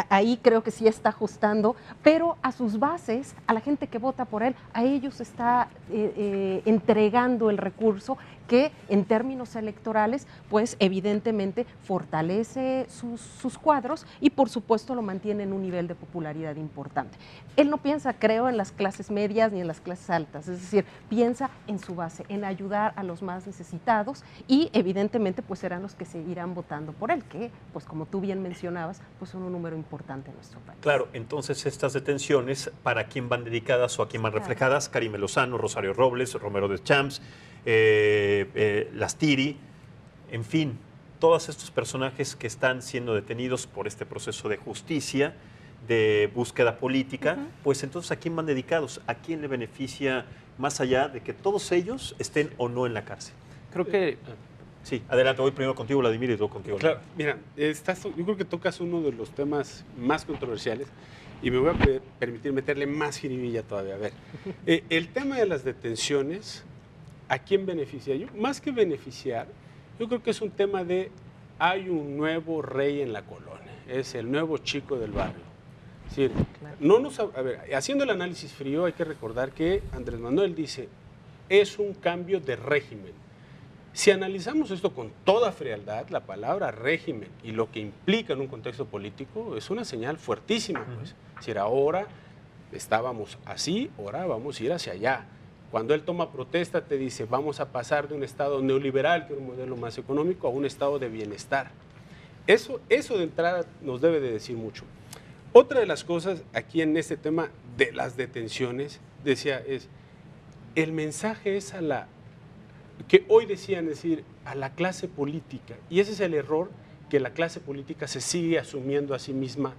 Ahí creo que sí está ajustando, pero a sus bases, a la gente que vota por él, a ellos está entregando el recurso que en términos electorales, pues evidentemente fortalece sus cuadros y por supuesto lo mantiene en un nivel de popularidad importante. Él no piensa, creo, en las clases medias ni en las clases altas, es decir, piensa en su base, en ayudar a los más necesitados y evidentemente pues serán los que seguirán votando por él, que pues como tú bien mencionabas, pues son un número importante en nuestro país. Claro, entonces estas detenciones, ¿para quién van dedicadas o a quién van reflejadas? Karime Lozano, Rosario Robles, Romero Deschamps, Lastiri, en fin, todos estos personajes que están siendo detenidos por este proceso de justicia, de búsqueda política, pues entonces ¿a quién van dedicados? ¿A quién le beneficia más allá de que todos ellos estén o no en la cárcel? Creo que... Sí, adelante, voy primero contigo, Vladimir, y luego contigo. Claro, mira, yo creo que tocas uno de los temas más controversiales y me voy a permitir meterle más jiribilla todavía. A ver, el tema de las detenciones, ¿a quién beneficia? Más que beneficiar, yo creo que es un tema de hay un nuevo rey en la colonia, es el nuevo chico del barrio. Es decir, haciendo el análisis frío hay que recordar que Andrés Manuel dice, es un cambio de régimen. Si analizamos esto con toda frialdad, la palabra régimen y lo que implica en un contexto político es una señal fuertísima. Pues. Es decir, ahora estábamos así, ahora vamos a ir hacia allá. Cuando él toma protesta te dice, vamos a pasar de un estado neoliberal, que es un modelo más económico, a un estado de bienestar. Eso de entrada nos debe de decir mucho. Otra de las cosas aquí en este tema de las detenciones, decía, es el mensaje es que hoy decían decir a la clase política, y ese es el error, que la clase política se sigue asumiendo a sí misma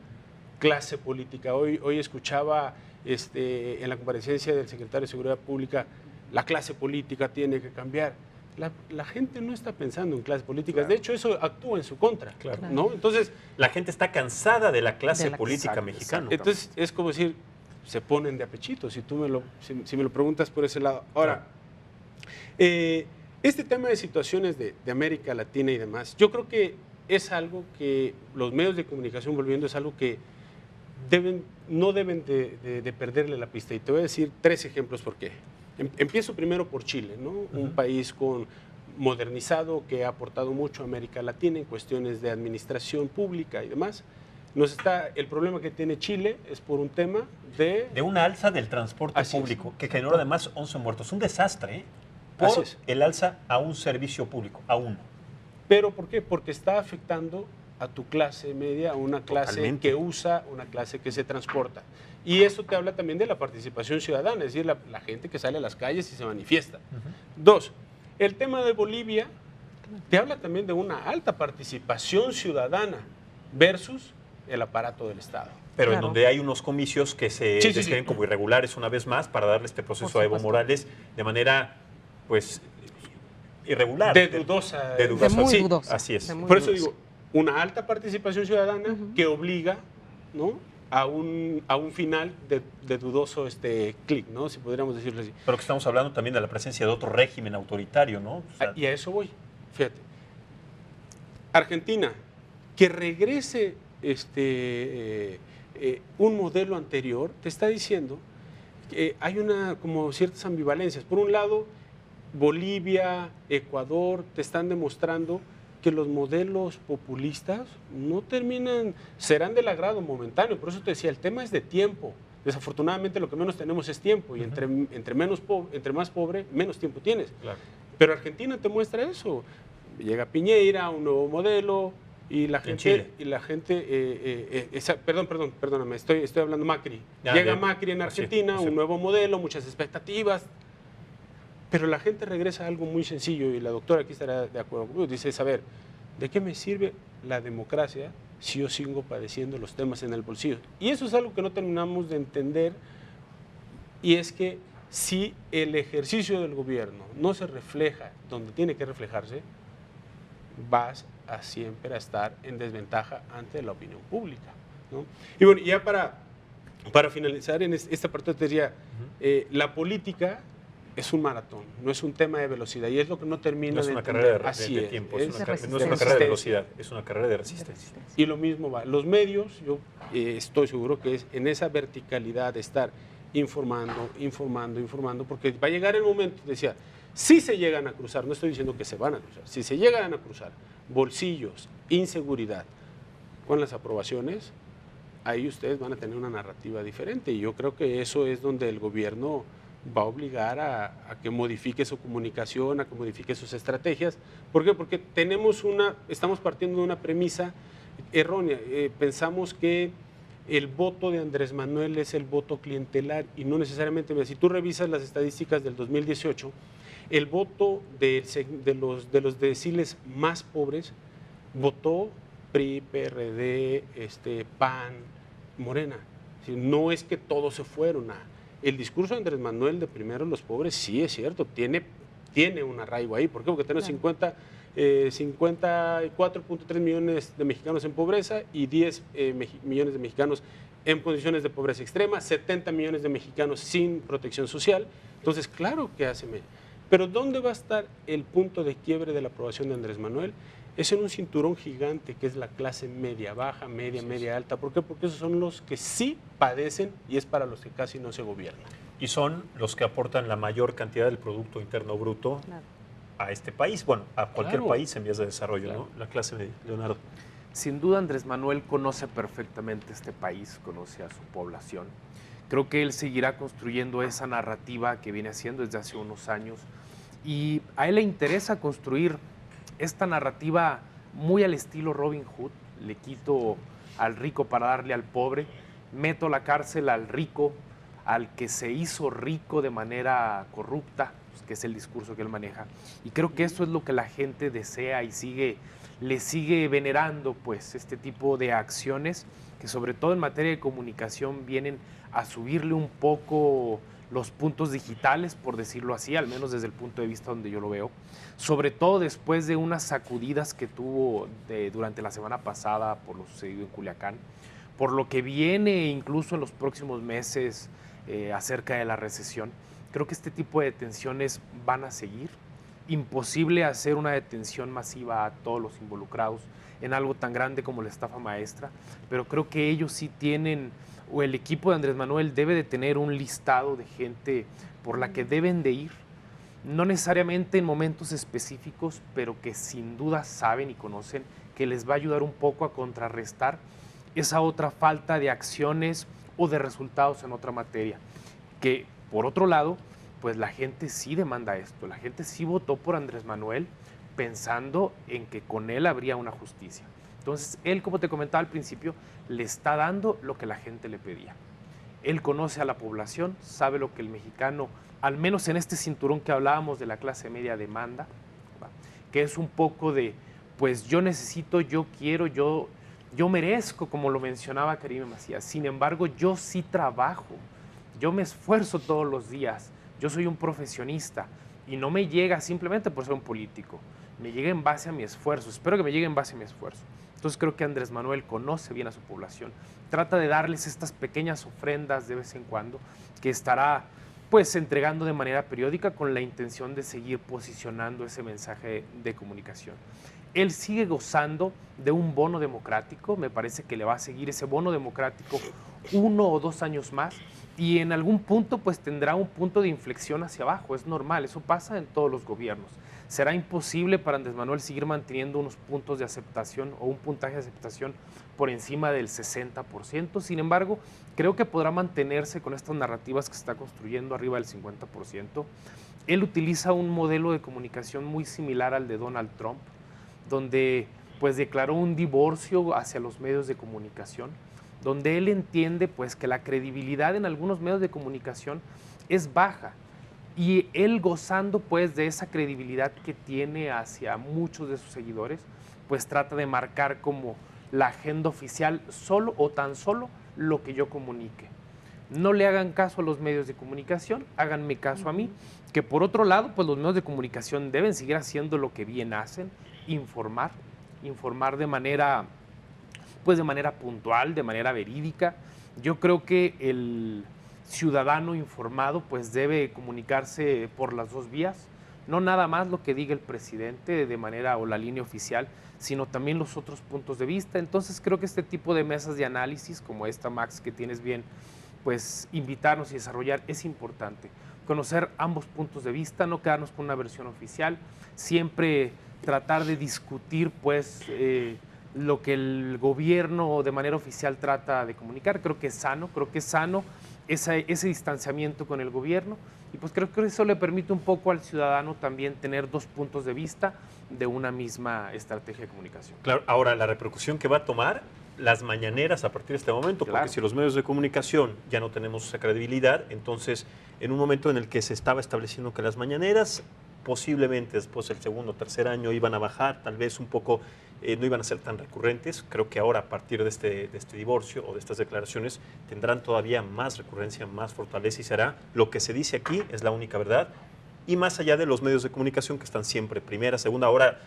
clase política. Hoy escuchaba en la comparecencia del secretario de Seguridad Pública, la clase política tiene que cambiar. La gente no está pensando en clases políticas, claro. De hecho eso actúa en su contra, claro. ¿No? Entonces, la gente está cansada de la clase política mexicana. Entonces es como decir, se ponen de apechito, si me lo preguntas por ese lado. Ahora, este tema de situaciones de América Latina y demás, yo creo que es algo que los medios de comunicación, volviendo, es algo que no deben de perderle la pista. Y te voy a decir 3 ejemplos por qué. Empiezo primero por Chile, ¿no? Un país modernizado que ha aportado mucho a América Latina en cuestiones de administración pública y demás. El problema que tiene Chile es por un tema de una alza del transporte público que generó además 11 muertos. Un desastre, ¿eh? Por el alza a un servicio público, a uno. ¿Pero por qué? Porque está afectando a tu clase media, a una clase que usa, una clase que se transporta. Y eso te habla también de la participación ciudadana, es decir, la gente que sale a las calles y se manifiesta. 2, el tema de Bolivia te habla también de una alta participación ciudadana versus el aparato del Estado. Pero en donde hay unos comicios que se describen como irregulares una vez más para darle este proceso a Evo Morales de manera, pues, irregular. De dudosa. Muy dudosa. Así es. Por eso digo, una alta participación ciudadana que obliga, ¿no?, a un final de dudoso clic, ¿no?, si podríamos decirlo así. Pero que estamos hablando también de la presencia de otro régimen autoritario, ¿no? O sea, y a eso voy, fíjate. Argentina, que regrese un modelo anterior, te está diciendo que hay como ciertas ambivalencias. Por un lado, Bolivia, Ecuador, te están demostrando que los modelos populistas no terminan, serán del agrado momentáneo, por eso te decía, el tema es de tiempo. Desafortunadamente lo que menos tenemos es tiempo y entre más pobre, menos tiempo tienes. Claro. Pero Argentina te muestra eso. Llega Piñera, un nuevo modelo y la gente, perdóname, estoy hablando Macri. Llega Macri en Argentina, un nuevo modelo, muchas expectativas. Pero la gente regresa a algo muy sencillo y la doctora aquí estará de acuerdo conmigo. Dice, a ver, ¿de qué me sirve la democracia si yo sigo padeciendo los temas en el bolsillo? Y eso es algo que no terminamos de entender, y es que si el ejercicio del gobierno no se refleja donde tiene que reflejarse, vas a siempre a estar en desventaja ante la opinión pública, ¿no? Y bueno, ya para finalizar en esta parte te diría, la política es un maratón, no es un tema de velocidad, y es lo que no termina de entender. De tiempo, no es una carrera de velocidad, es una carrera de resistencia. Y lo mismo va, los medios, yo estoy seguro que es en esa verticalidad de estar informando, porque va a llegar el momento, decía, si se llegan a cruzar, no estoy diciendo que se van a cruzar, si se llegan a cruzar bolsillos, inseguridad con las aprobaciones, ahí ustedes van a tener una narrativa diferente, y yo creo que eso es donde el gobierno va a obligar a que modifique su comunicación, a que modifique sus estrategias. ¿Por qué? Porque estamos partiendo de una premisa errónea. Pensamos que el voto de Andrés Manuel es el voto clientelar, y no necesariamente. Si tú revisas las estadísticas del 2018, el voto de los deciles más pobres votó PRI, PRD, PAN, Morena. No es que todos se fueron a... El discurso de Andrés Manuel de primero los pobres, sí es cierto, tiene un arraigo ahí. ¿Por qué? Porque tenemos 54.3 millones de mexicanos en pobreza y 10 millones de mexicanos en condiciones de pobreza extrema, 70 millones de mexicanos sin protección social. Entonces, claro que hace medio. Pero ¿dónde va a estar el punto de quiebre de la aprobación de Andrés Manuel? Es en un cinturón gigante que es la clase media baja, media alta. ¿Por qué? Porque esos son los que sí padecen, y es para los que casi no se gobierna. Y son los que aportan la mayor cantidad del Producto Interno Bruto a este país, bueno, a cualquier país en vías de desarrollo, ¿no? La clase media. Leonardo. Sin duda Andrés Manuel conoce perfectamente este país, conoce a su población. Creo que él seguirá construyendo esa narrativa que viene haciendo desde hace unos años, y a él le interesa construir esta narrativa muy al estilo Robin Hood. Le quito al rico para darle al pobre, meto a la cárcel al rico, al que se hizo rico de manera corrupta, pues, que es el discurso que él maneja. Y creo que eso es lo que la gente desea y le sigue venerando, pues, este tipo de acciones que sobre todo en materia de comunicación vienen a subirle un poco los puntos digitales, por decirlo así, al menos desde el punto de vista donde yo lo veo, sobre todo después de unas sacudidas que tuvo durante la semana pasada por lo sucedido en Culiacán, por lo que viene incluso en los próximos meses acerca de la recesión. Creo que este tipo de detenciones van a seguir. Imposible hacer una detención masiva a todos los involucrados en algo tan grande como la estafa maestra, pero creo que ellos sí tienen, o el equipo de Andrés Manuel debe de tener un listado de gente por la que deben de ir, no necesariamente en momentos específicos, pero que sin duda saben y conocen que les va a ayudar un poco a contrarrestar esa otra falta de acciones o de resultados en otra materia. Que, por otro lado, pues la gente sí demanda esto, la gente sí votó por Andrés Manuel pensando en que con él habría una justicia. Entonces, él, como te comentaba al principio, le está dando lo que la gente le pedía. Él conoce a la población, sabe lo que el mexicano, al menos en este cinturón que hablábamos de la clase media, demanda, ¿va? Que es un poco de, pues yo necesito, yo quiero, yo merezco, como lo mencionaba Karime Macías. Sin embargo, yo sí trabajo, yo me esfuerzo todos los días, yo soy un profesionista y no me llega simplemente por ser un político, me llega en base a mi esfuerzo, espero que me llegue en base a mi esfuerzo. Entonces creo que Andrés Manuel conoce bien a su población, trata de darles estas pequeñas ofrendas de vez en cuando, que estará pues entregando de manera periódica con la intención de seguir posicionando ese mensaje de comunicación. Él sigue gozando de un bono democrático, me parece que le va a seguir ese bono democrático 1 o 2 años más, y en algún punto pues tendrá un punto de inflexión hacia abajo, es normal, eso pasa en todos los gobiernos. será imposible para Andrés Manuel seguir manteniendo unos puntos de aceptación o un puntaje de aceptación por encima del 60%. Sin embargo, creo que podrá mantenerse con estas narrativas que se está construyendo arriba del 50%. Él utiliza un modelo de comunicación muy similar al de Donald Trump, donde pues declaró un divorcio hacia los medios de comunicación, donde él entiende pues que la credibilidad en algunos medios de comunicación es baja, y él, gozando pues de esa credibilidad que tiene hacia muchos de sus seguidores, pues trata de marcar como la agenda oficial solo o tan solo lo que yo comunique. No le hagan caso a los medios de comunicación, háganme caso a mí, que por otro lado, pues los medios de comunicación deben seguir haciendo lo que bien hacen, informar de manera puntual, de manera verídica. Yo creo que el ciudadano informado pues debe comunicarse por las dos vías, no nada más lo que diga el presidente de manera o la línea oficial, sino también los otros puntos de vista. Entonces creo que este tipo de mesas de análisis como esta, Max, que tienes bien pues invitarnos y desarrollar, es importante. Conocer ambos puntos de vista, no quedarnos con una versión oficial, siempre tratar de discutir pues lo que el gobierno de manera oficial trata de comunicar. Creo que es sano ese distanciamiento con el gobierno, y pues creo que eso le permite un poco al ciudadano también tener dos puntos de vista de una misma estrategia de comunicación. Claro, ahora la repercusión que va a tomar las mañaneras a partir de este momento, Claro. porque si los medios de comunicación ya no tenemos esa credibilidad, entonces en un momento en el que se estaba estableciendo que las mañaneras posiblemente después del segundo o tercer año iban a bajar, tal vez un poco, no iban a ser tan recurrentes. Creo que ahora, a partir de este divorcio o de estas declaraciones, tendrán todavía más recurrencia, más fortaleza, y será lo que se dice aquí es la única verdad. Y más allá de los medios de comunicación que están siempre primera, segunda, ahora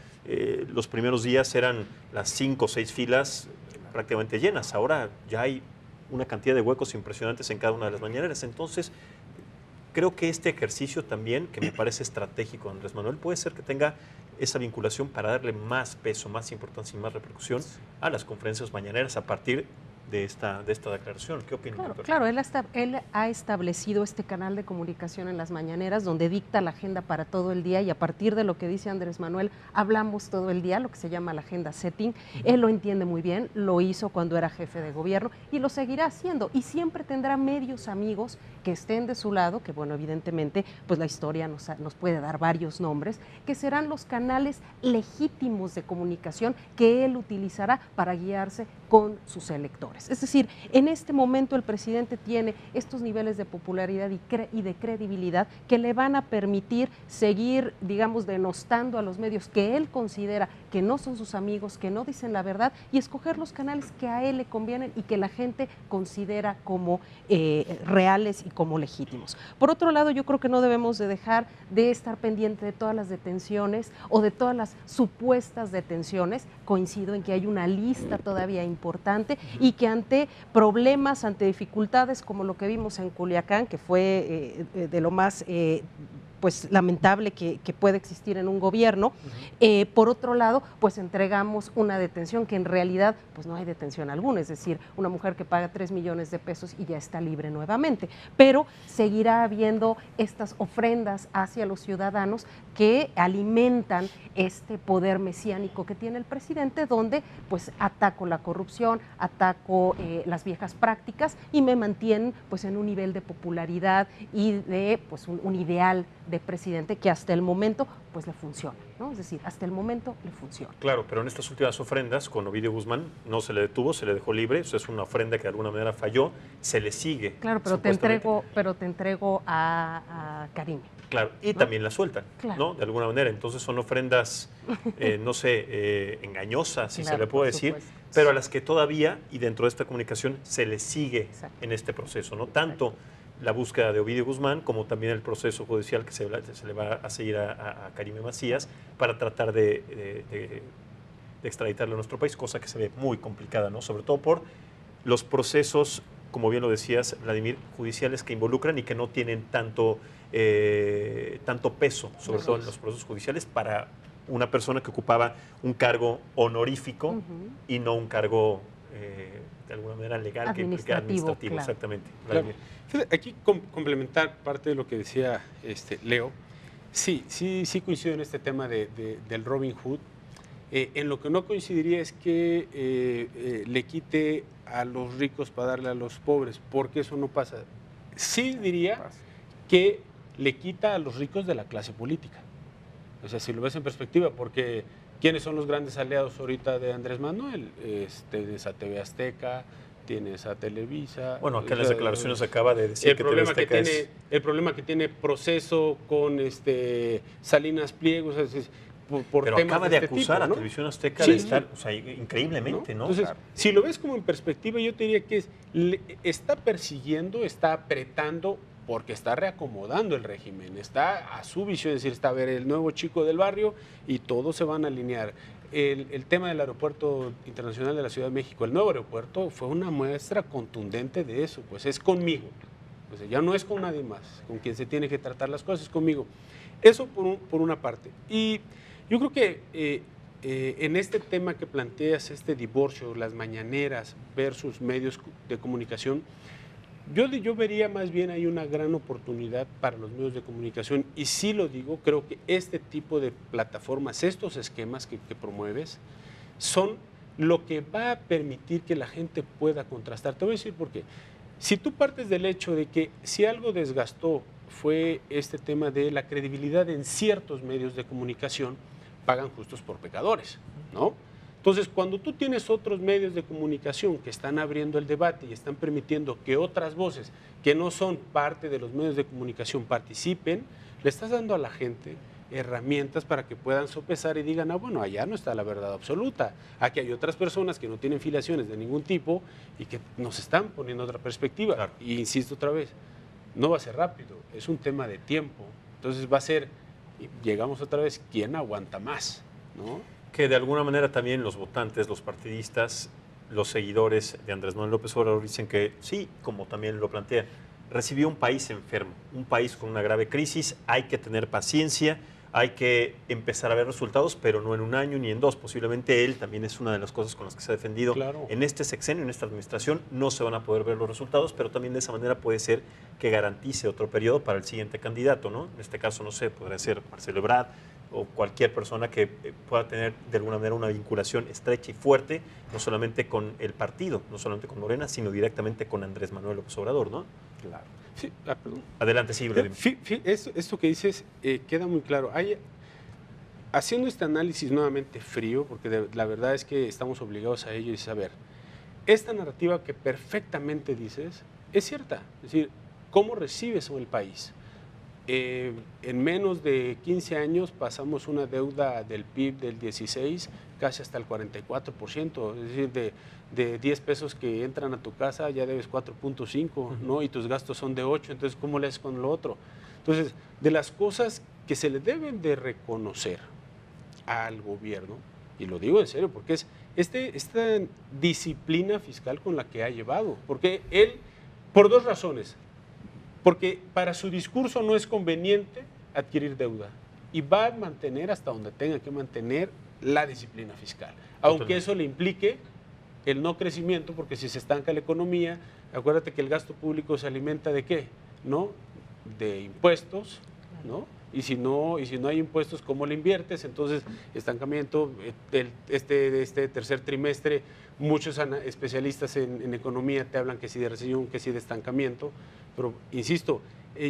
los primeros días eran las 5 o 6 filas prácticamente llenas. Ahora ya hay una cantidad de huecos impresionantes en cada una de las mañaneras. Entonces, creo que este ejercicio también, que me parece estratégico, Andrés Manuel, puede ser que tenga esa vinculación para darle más peso, más importancia y más repercusión a las conferencias mañaneras a partir de esta declaración. ¿Qué opinan? Claro, él ha establecido este canal de comunicación en las mañaneras donde dicta la agenda para todo el día, y a partir de lo que dice Andrés Manuel, hablamos todo el día, lo que se llama la agenda setting. Él lo entiende muy bien, lo hizo cuando era jefe de gobierno y lo seguirá haciendo, y siempre tendrá medios amigos que estén de su lado, que bueno, evidentemente pues la historia nos puede dar varios nombres, que serán los canales legítimos de comunicación que él utilizará para guiarse con sus electores. Es decir, en este momento el presidente tiene estos niveles de popularidad y de credibilidad que le van a permitir seguir, digamos, denostando a los medios que él considera que no son sus amigos, que no dicen la verdad, y escoger los canales que a él le convienen y que la gente considera como reales y como legítimos. Por otro lado, yo creo que no debemos de dejar de estar pendiente de todas las detenciones o de todas las supuestas detenciones. Coincido en que hay una lista todavía importante y que ante problemas, ante dificultades como lo que vimos en Culiacán, que fue de lo más pues lamentable que puede existir en un gobierno. Por otro lado, pues entregamos una detención que en realidad pues no hay detención alguna, es decir, una mujer que paga 3 millones de pesos y ya está libre nuevamente, pero seguirá habiendo estas ofrendas hacia los ciudadanos que alimentan este poder mesiánico que tiene el presidente, donde pues ataco la corrupción, ataco las viejas prácticas y me mantienen pues en un nivel de popularidad y de pues un ideal de presidente que hasta el momento pues le funciona, ¿no? Es decir, hasta el momento le funciona. Claro, pero en estas últimas ofrendas con Ovidio Guzmán no se le detuvo, se le dejó libre. Eso es una ofrenda que de alguna manera falló, se le sigue. Claro, pero te entrego a Karime. Claro, y ¿no? También la sueltan, claro, ¿no? De alguna manera. Entonces son ofrendas, no sé, engañosas, si claro, se le puede decir, pero a las que todavía, y dentro de esta comunicación, se le sigue en este proceso, ¿no? Tanto la búsqueda de Ovidio Guzmán, como también el proceso judicial que se le va a seguir a Karime Macías para tratar de extraditarlo a nuestro país, cosa que se ve muy complicada, ¿no? Sobre todo por los procesos, como bien lo decías, Vladimir, judiciales que involucran y que no tienen tanto peso, sobre todo en los procesos judiciales, para una persona que ocupaba un cargo honorífico y no un cargo de alguna manera legal, que implica administrativo, claro. Exactamente. Claro. Aquí complementar parte de lo que decía Leo. Sí coincido en este tema del Robin Hood. En lo que no coincidiría es que le quite a los ricos para darle a los pobres, porque eso no pasa. Sí diría que le quita a los ricos de la clase política. O sea, si lo ves en perspectiva, porque ¿quiénes son los grandes aliados ahorita de Andrés Manuel? Tienes a TV Azteca, tienes a Televisa. Bueno, acá en las declaraciones acaba de decir que TV Azteca es... El problema que tiene Proceso con Salinas Pliego, o sea, por pero temas acaba de este acusar tipo, ¿no? a Televisión Azteca Sí, de estar, sí. o sea, increíblemente, ¿no? Entonces, si lo ves como en perspectiva, yo te diría que está persiguiendo, está apretando, porque está reacomodando el régimen, está a su visión, es decir, está a ver el nuevo chico del barrio y todos se van a alinear. El tema del Aeropuerto Internacional de la Ciudad de México, el nuevo aeropuerto, fue una muestra contundente de eso, pues es conmigo. O sea, ya no es con nadie más, con quien se tiene que tratar las cosas, es conmigo. Eso por una parte. Y yo creo que en este tema que planteas, este divorcio, las mañaneras versus medios de comunicación, yo vería más bien hay una gran oportunidad para los medios de comunicación, y sí lo digo, creo que este tipo de plataformas, estos esquemas que promueves, son lo que va a permitir que la gente pueda contrastar. Te voy a decir por qué. Si tú partes del hecho de que si algo desgastó fue este tema de la credibilidad en ciertos medios de comunicación, pagan justos por pecadores, ¿no? Entonces, cuando tú tienes otros medios de comunicación que están abriendo el debate y están permitiendo que otras voces que no son parte de los medios de comunicación participen, le estás dando a la gente herramientas para que puedan sopesar y digan, bueno, allá no está la verdad absoluta, aquí hay otras personas que no tienen filiaciones de ningún tipo y que nos están poniendo otra perspectiva. Claro. Y insisto otra vez, no va a ser rápido, es un tema de tiempo. Entonces va a ser, llegamos otra vez, ¿quién aguanta más? ¿No? Que de alguna manera también los votantes, los partidistas, los seguidores de Andrés Manuel López Obrador dicen que sí, como también lo plantea, recibió un país enfermo, un país con una grave crisis, hay que tener paciencia, hay que empezar a ver resultados, pero no en un año ni en dos. Posiblemente él también es una de las cosas con las que se ha defendido. Claro. En este sexenio, en esta administración, no se van a poder ver los resultados, pero también de esa manera puede ser que garantice otro periodo para el siguiente candidato, ¿no? En este caso, no sé, podría ser Marcelo Ebrard o cualquier persona que pueda tener de alguna manera una vinculación estrecha y fuerte, no solamente con el partido, no solamente con Morena, sino directamente con Andrés Manuel López Obrador, ¿no? Claro. Sí, perdón. Adelante, sí, Vladimir. Esto que dices queda muy claro. Haciendo este análisis nuevamente frío, porque la verdad es que estamos obligados a ello, y saber, esta narrativa que perfectamente dices es cierta. Es decir, ¿cómo recibes el país? En menos de 15 años pasamos una deuda del PIB del 16 casi hasta el 44%, es decir, de 10 pesos que entran a tu casa ya debes 4.5, ¿no? Y tus gastos son de 8, entonces ¿cómo le haces con lo otro? Entonces, de las cosas que se le deben de reconocer al gobierno, y lo digo en serio, porque es esta disciplina fiscal con la que ha llevado, porque él, por dos razones, porque para su discurso no es conveniente adquirir deuda y va a mantener hasta donde tenga que mantener la disciplina fiscal, aunque eso le implique el no crecimiento, porque si se estanca la economía, acuérdate que el gasto público se alimenta ¿de qué? ¿No? De impuestos, ¿no? Y si no hay impuestos, ¿cómo le inviertes? Entonces, estancamiento, este tercer trimestre, muchos especialistas en economía te hablan que sí de recesión, que sí de estancamiento, pero insisto,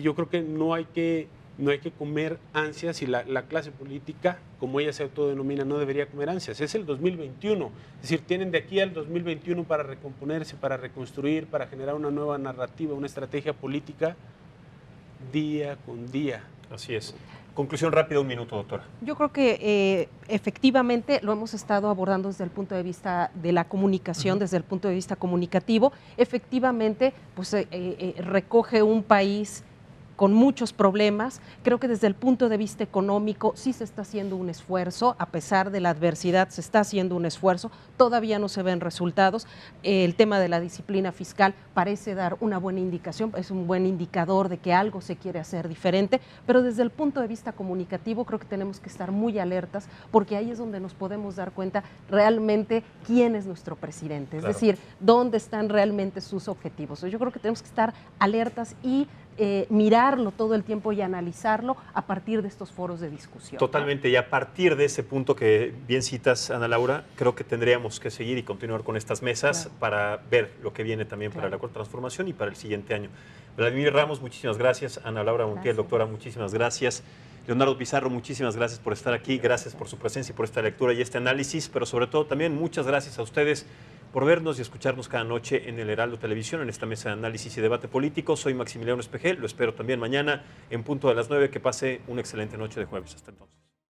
yo creo que no hay que comer ansias, y la clase política, como ella se autodenomina, no debería comer ansias. Es el 2021, es decir, tienen de aquí al 2021 para recomponerse, para reconstruir, para generar una nueva narrativa, una estrategia política día con día. Así es. Conclusión rápida, un minuto, doctora. Yo creo que efectivamente lo hemos estado abordando desde el punto de vista de la comunicación, desde el punto de vista comunicativo. Efectivamente, pues recoge un país con muchos problemas. Creo que desde el punto de vista económico sí se está haciendo un esfuerzo, a pesar de la adversidad se está haciendo un esfuerzo, todavía no se ven resultados. El tema de la disciplina fiscal parece dar una buena indicación, es un buen indicador de que algo se quiere hacer diferente, pero desde el punto de vista comunicativo creo que tenemos que estar muy alertas, porque ahí es donde nos podemos dar cuenta realmente quién es nuestro presidente, es decir, dónde están realmente sus objetivos. Yo creo que tenemos que estar alertas y mirarlo todo el tiempo y analizarlo a partir de estos foros de discusión. Totalmente, y a partir de ese punto que bien citas, Ana Laura, creo que tendríamos que seguir y continuar con estas mesas para ver lo que viene también para la Cuarta Transformación y para el siguiente año. Vladimir Ramos, muchísimas gracias. Ana Laura Montiel, doctora, muchísimas gracias. Leonardo Pizarro, muchísimas gracias por estar aquí, gracias por su presencia y por esta lectura y este análisis, pero sobre todo también muchas gracias a ustedes por vernos y escucharnos cada noche en el Heraldo Televisión, en esta mesa de análisis y debate político. Soy Maximiliano Espejel, lo espero también mañana en punto de las 9. Que pase una excelente noche de jueves. Hasta entonces.